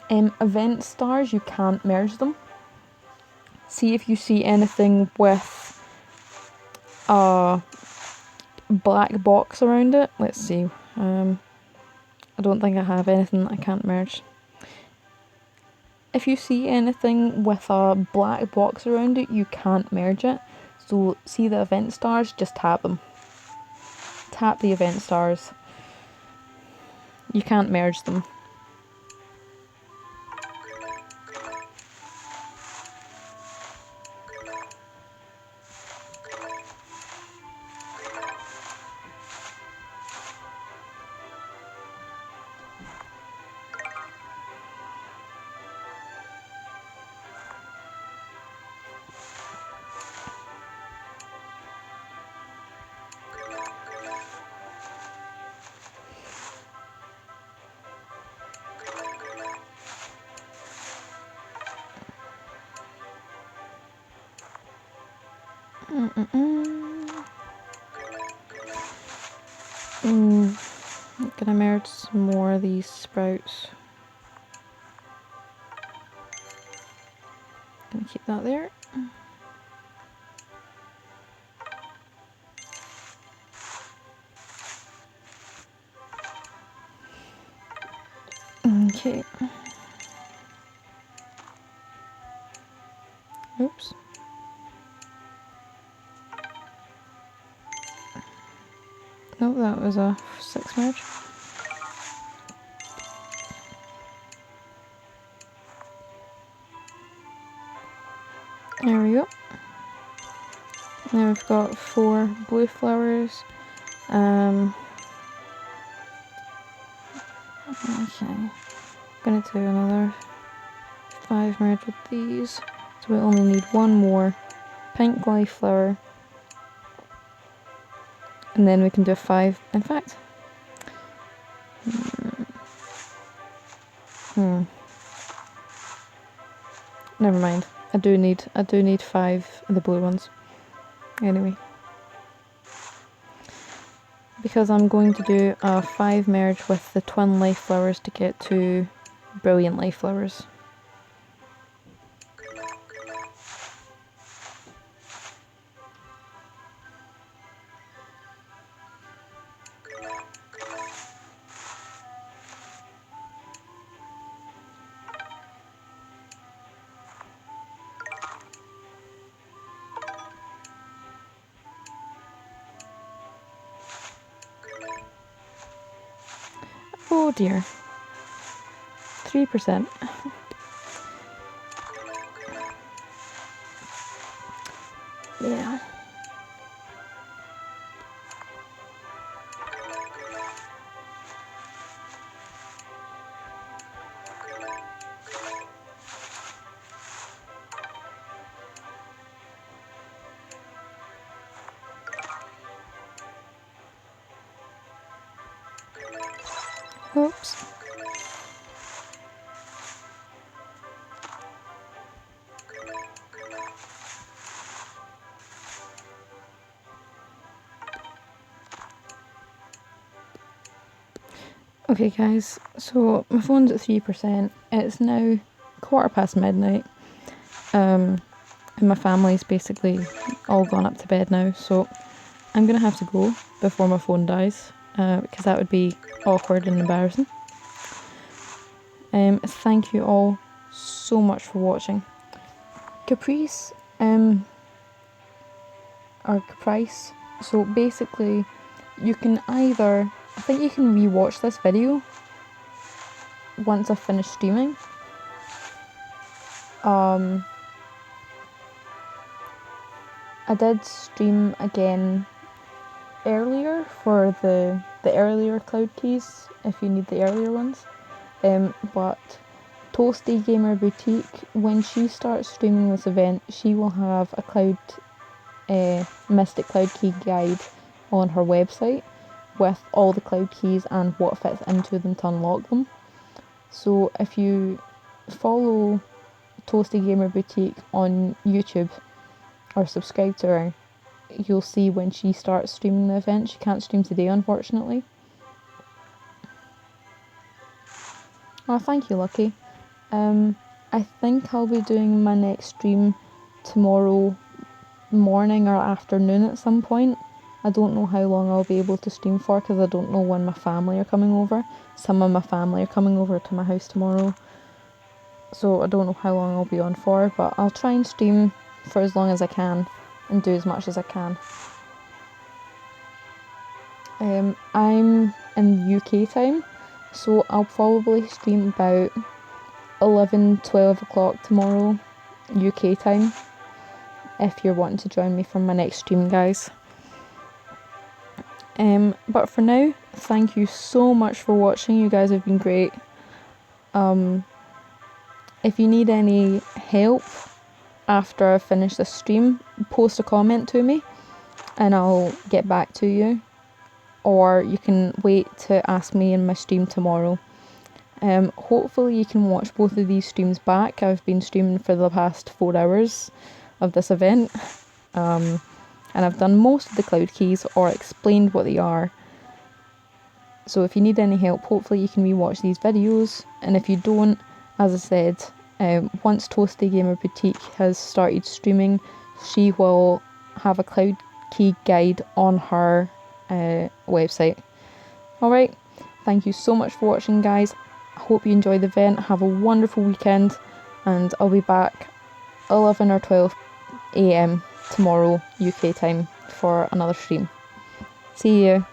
Event stars, you can't merge them. See if you see anything with a black box around it. Let's see. I don't think I have anything that I can't merge. If you see anything with a black box around it, you can't merge it. So see the event stars, just tap them. Tap the event stars. You can't merge them. I'm gonna merge some more of these sprouts. Gonna keep that there. Okay. Oops. No, that was a 6 merge. There we go. Now we've got 4 blue flowers. Okay. Gonna do another 5 merge with these. So we only need 1 more pink life flower. And then we can do a 5. In fact. Never mind. I do need 5 of the blue ones. Anyway. Because I'm going to do a 5 merge with the twin life flowers to get 2 brilliant life flowers. Oh dear. 3%. Yeah. Oops. Okay guys, so my phone's at 3%. It's now midnight. And my family's basically all gone up to bed now, so I'm gonna have to go before my phone dies, because that would be awkward and embarrassing. Thank you all so much for watching. Caprice, or Caprice, so basically you can either, I think you can rewatch this video once I've finished streaming. I did stream again earlier for the earlier cloud keys, if you need the earlier ones. But Toasty Gamer Boutique, when she starts streaming this event, she will have a Mystic Cloud Key guide on her website with all the cloud keys and what fits into them to unlock them. So if you follow Toasty Gamer Boutique on YouTube or subscribe to her, you'll see when she starts streaming the event. She can't stream today, unfortunately. Oh, thank you, Lucky. I think I'll be doing my next stream tomorrow morning or afternoon at some point. I don't know how long I'll be able to stream for because I don't know when my family are coming over. Some of my family are coming over to my house tomorrow, so I don't know how long I'll be on for, but I'll try and stream for as long as I can and do as much as I can. I'm in UK time, so I'll probably stream about 11-12 o'clock tomorrow UK time if you're wanting to join me for my next stream, guys. But for now, thank you so much for watching. You guys have been great. If you need any help after I finish this stream, post a comment to me and I'll get back to you, or you can wait to ask me in my stream tomorrow. Hopefully you can watch both of these streams back. I've been streaming for the past 4 hours of this event, and I've done most of the cloud keys or explained what they are. So if you need any help, hopefully you can rewatch these videos, and if you don't, as I said, once Toasty Gamer Boutique has started streaming, she will have a cloud key guide on her website. Alright, thank you so much for watching, guys. I hope you enjoy the event. Have a wonderful weekend, and I'll be back 11 or 12 AM tomorrow UK time for another stream. See you.